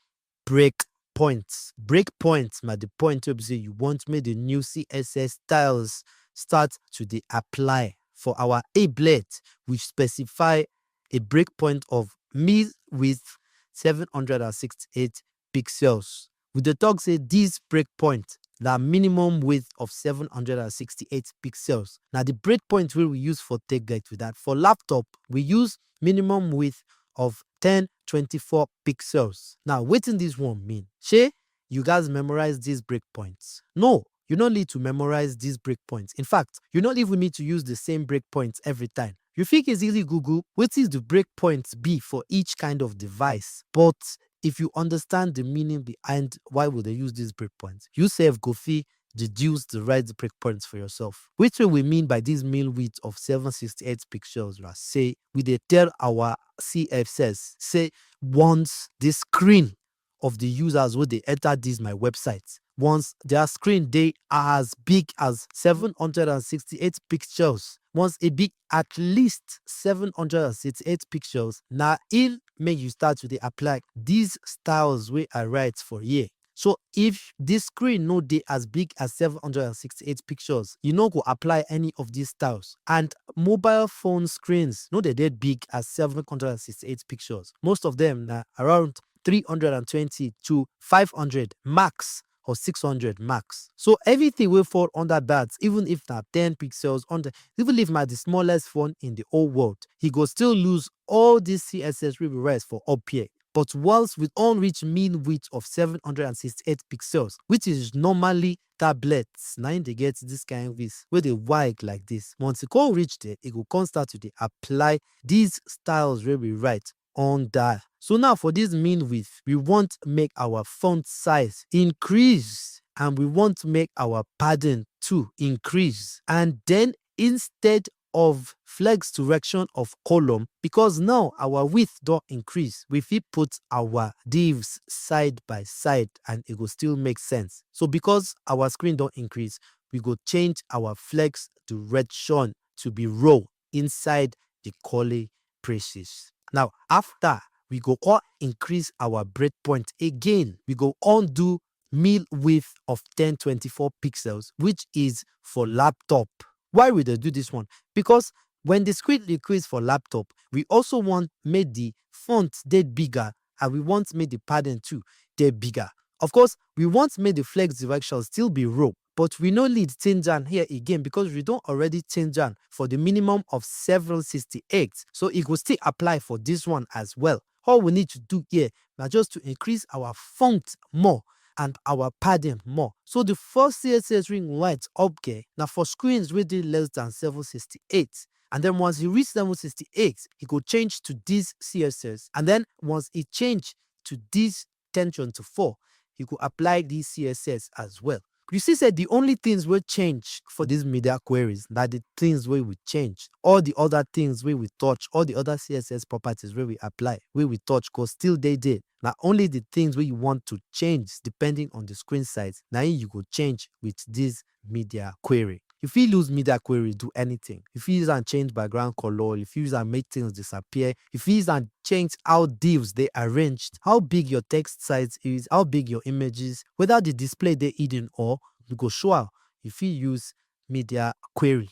break points. Break points at the point of say you want me the new CSS styles start to the apply. For our ablet, we specify a breakpoint of mid width 768 pixels. With the talk say this breakpoint, the minimum width of 768 pixels. Now the breakpoint we use for take guide with that. For laptop, we use minimum width of 1024 pixels. Now, what in this one mean? Shay, you guys memorize these breakpoints? No, you don't need to memorize these breakpoints. In fact, you don't even need to use the same breakpoints every time. You think it's easy Google, what is the breakpoints be for each kind of device? But if you understand the meaning behind why would they use these breakpoints, you save go fee deduce the right breakpoints for yourself. Which way we mean by this mean width of 768 pixels, right? Say we dey tell our CSS, say once the screen of the users where they enter this my website, once their screen they are as big as 768 pixels, once it be at least 768 pixels, now it may you start to apply these styles where I write for here. So if this screen no dey as big as 768 pixels, you no go apply any of these styles. And mobile phone screens no dey big as 768 pixels. Most of them are around 320 to 500 max or 600 max. So everything will fall under that, even if that 10 pixels under, even if my the smallest phone in the whole world, he go still lose all this CSS we write for up here. But whilst with unreached mean width of 768 pixels, which is normally tablets, now they get this kind of width where they wide like this. Once it can reach there, it will come start to apply these styles where we write on that. So now for this mean width, we want to make our font size increase and we want to make our padding to increase. And then instead of flex direction of column, because now our width don't increase, we fit put our divs side by side and it will still make sense. So because our screen don't increase, we go change our flex direction to be row inside the curly braces. Now after, we go all increase our breakpoint again. We go undo mill width of 1024 pixels, which is for laptop. Why we dey do this one? Because when the screen decrease for laptop, we also want make the font dey bigger and we want make the padding too dey bigger. Of course, we want make the flex direction still be row, but we no need change am here again because we don't already change am for the minimum of 768. So it will still apply for this one as well. All we need to do here na just to increase our font more and our padding more. So the first CSS ring light up here now for screens wey dey less than 768. And then once you reach 768, it go change to this CSS. And then once it change to this 1024, you could apply this CSS as well. You see, said the only things will change for these media queries, that the things where we change, all the other things where we touch, all the other CSS properties where we apply, where we touch, cause still they did. Now only the things where you want to change depending on the screen size, now you go change with this media query. If you use media query, do anything. If you use and change background color, if you use and make things disappear, if you use and change how divs they arranged, how big your text size is, how big your images, whether the display they hidden or you go show out if you use media query.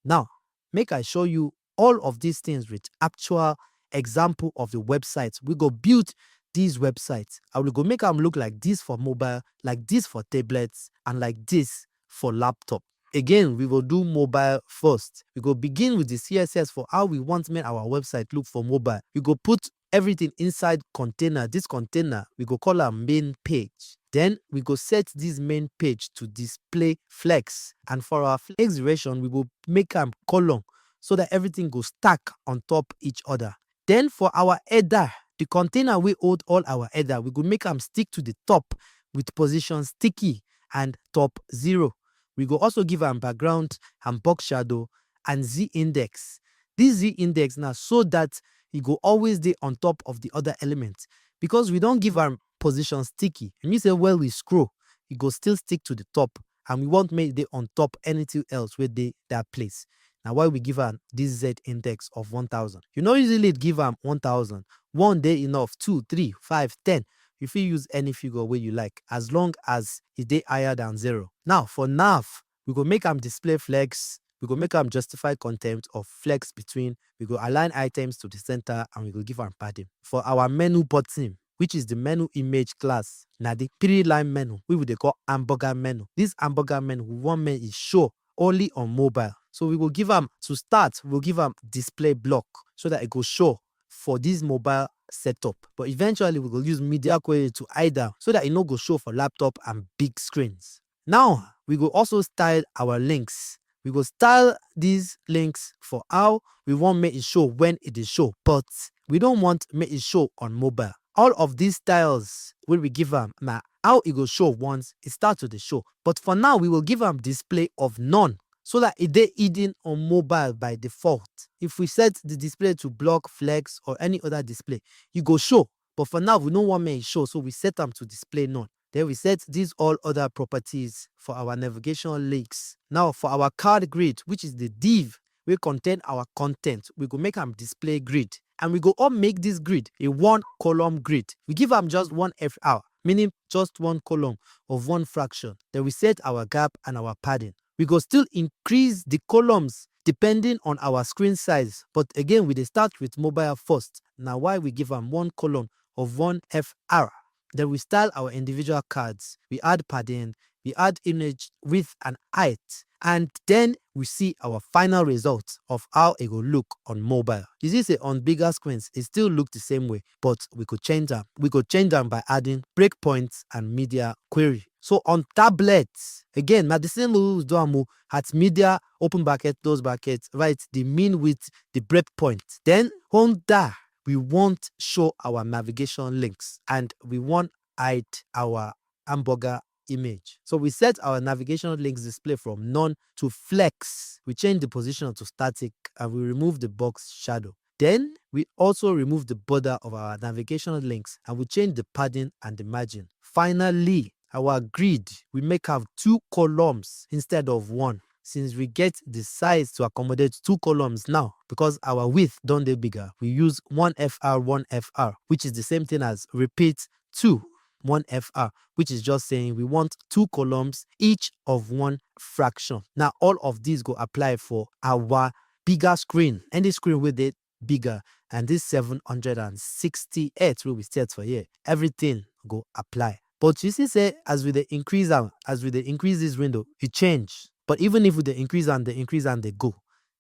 Now, make I show you all of these things with actual example of the websites. We go build these websites. I will go make them look like this for mobile, like this for tablets, and like this for laptop. Again, we will do mobile first. We go begin with the CSS for how we want to make our website look for mobile. We go put everything inside container. This container, we go call our main page. Then we go set this main page to display flex. And for our flex duration, we will make a column so that everything goes stack on top each other. Then for our header, the container we hold all our header, we go make them stick to the top with position sticky and top 0. We go also give them background and box shadow and Z index. This Z index now so that it go always be on top of the other elements. Because we don't give them position sticky. And you say, well, we scroll, it go still stick to the top. And we won't make it on top anything else where they that place. Now why we give them this Z index of 1000? You know, usually it give them 1000. 1 day enough, 2, 3, 5, 10. If you use any figure where you like, as long as it is higher than 0. Now for nav, we go make them display flex. We go make them justify content of flex between. We go align items to the center and we go give them padding. For our menu button, which is the menu image class, now the 3-line menu, we would call hamburger menu. This hamburger menu, we want make it show only on mobile. So we will give them, to start, we'll give them display block so that it will show for this mobile setup. But eventually we will use media query to hide them so that it no go show for laptop and big screens. Now we go also style our links. We go style these links for how we want make it show when it is show, but we don't want make it show on mobile. All of these styles will we give them now how it go show once it starts with the show. But for now we will give them display of none so that it is hidden on mobile by default. If we set the display to block, flex, or any other display, you go show. But for now we don't want make it show, so we set them to display none. Then we set these all other properties for our navigation links. Now for our card grid, which is the div we contain our content, we go make them display grid. And we go all make this grid a 1-column grid. We give them just 1 FR, meaning just 1 column of 1 fraction. Then we set our gap and our padding. We go still increase the columns depending on our screen size. But again, we dey start with mobile first. Now why we give them 1 column of 1 FR. Then we style our individual cards. We add padding, we add image width and height. And then we see our final result of how it will look on mobile. You see, say on bigger screens, it still look the same way, but we could change them. We could change them by adding breakpoints and media query. So on tablets, again, now the same rules do am at media, open bracket, close bracket, right? The mean width, the breakpoint. Then under, we want show our navigation links and we want hide our hamburger image. So we set our navigation links display from none to flex. We change the position to static and we remove the box shadow. Then we also remove the border of our navigation links and we change the padding and the margin. Finally, our grid, we make have 2 columns instead of 1. Since we get the size to accommodate 2 columns now, because our width don't dey bigger, we use 1FR, 1FR, which is the same thing as repeat 2, 1FR, which is just saying we want 2 columns, each of 1 fraction. Now, all of these go apply for our bigger screen. Any screen with it bigger, and this 768 will be set for here. Everything go apply. But you see, say as we dey increase this window, it change. But even if we dey increase and they go,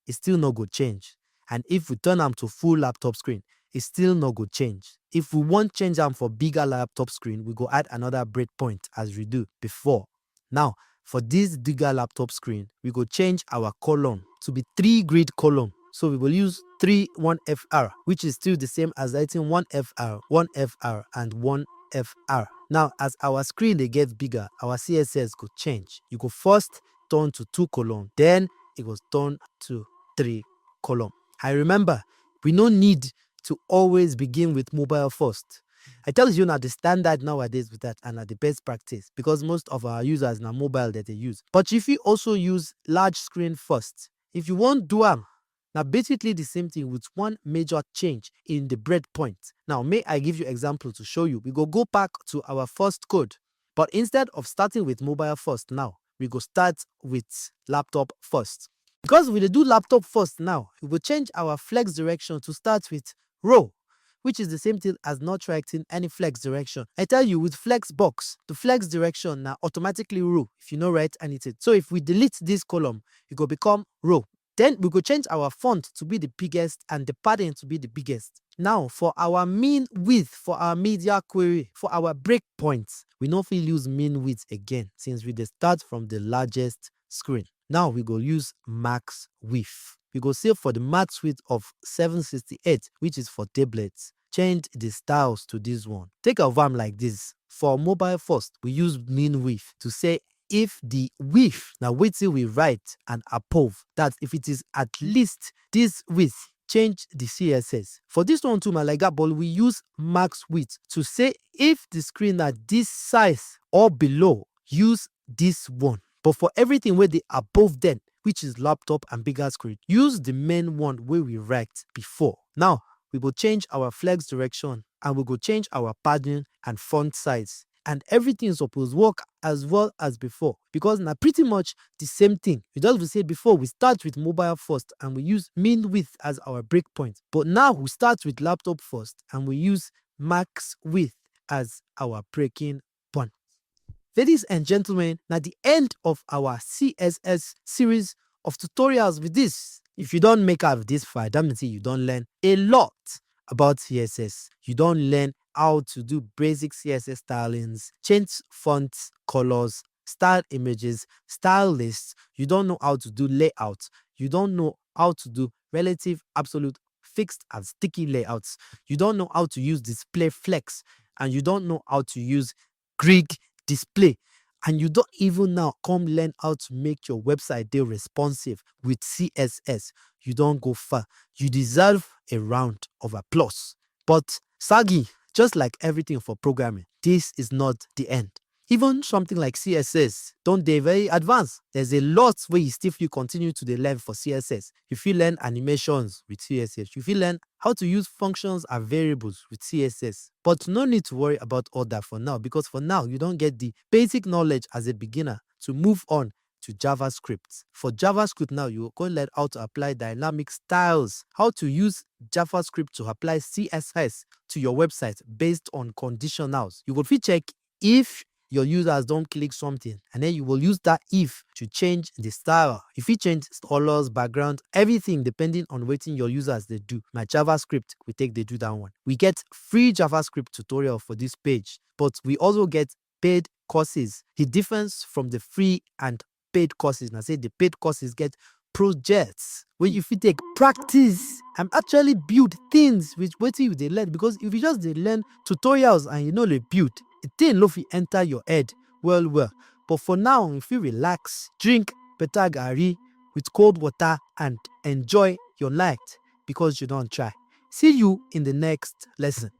it still no go change. And if we turn them to full laptop screen, it still no go change. If we want change them for bigger laptop screen, we go add another breakpoint as we do before. Now, for this bigger laptop screen, we go change our column to be 3 grid column. So we will use 3 1FR, which is still the same as writing 1FR, 1FR, and 1FR. Now, as our screen they get bigger, our CSS could change. You go first turn to 2 column, then it goes turn to 3 column. I remember, we no need to always begin with mobile first. I tell you now the standard nowadays with that and at the best practice because most of our users now mobile that they use. But if you also use large screen first, if you want do now basically the same thing with one major change in the breakpoint. Now may I give you example to show you. We go back to our first code, but instead of starting with mobile first now, we go start with laptop first. Because we do laptop first now, we will change our flex direction to start with row, which is the same thing as not writing any flex direction. I tell you with Flexbox, the flex direction now automatically row if you no write anything. So if we delete this column, it will become row. Then we go change our font to be the biggest and the padding to be the biggest. Now for our mean width, for our media query, for our breakpoints, we no fit use mean width again since we dey start from the largest screen. Now we go use max width. We go save for the max width of 768, which is for tablets. Change the styles to this one. Take a VAM like this. For mobile first, we use mean width to say if the width, now wetin we write and above, that if it is at least this width, change the CSS. For this one too, my like that, but we use max width to say if the screen at this size or below, use this one. But for everything where the above then, which is laptop and bigger screen, use the main one where we write before. Now, we will change our flex direction and we will change our padding and font size. And everything is supposed to work as well as before because now pretty much the same thing. We just said before, we start with mobile first and we use mean width as our breakpoint. But now we start with laptop first and we use max width as our breaking point. Ladies and gentlemen, at the end of our CSS series of tutorials with this, if you don't make out this far, that means you don't learn a lot about CSS. You don't learn how to do basic CSS stylings, change fonts, colors, style images, style lists. You don't know how to do layouts. You don't know how to do relative, absolute, fixed, and sticky layouts. You don't know how to use display flex, and you don't know how to use grid display. And you don't even now come learn how to make your website dey responsive with CSS. You don't go far. You deserve a round of applause. But Sagi, just like everything for programming, this is not the end. Even something like CSS, don't they very advanced? There's a lot where you still you continue to dey learn for CSS. You feel learn animations with CSS. You feel learn how to use functions and variables with CSS. But no need to worry about all that for now because for now, you don't get the basic knowledge as a beginner to move on to JavaScript. For JavaScript now, you go learn how to apply dynamic styles, how to use JavaScript to apply CSS to your website based on conditionals. You will fit check if your users don't click something and then you will use that if to change the style. If you change colors, background, everything depending on what your users they do. My JavaScript, we take they do that one. We get free JavaScript tutorial for this page, but we also get paid courses. The difference from the free and paid courses, and I say the paid courses get projects where if you take practice and actually build things with what you they learn, because if you just they learn tutorials and you know they build, it thing no fit enter your head well well. But for now, if you relax, drink better garri with cold water and enjoy your night because you don't try. See you in the next lesson.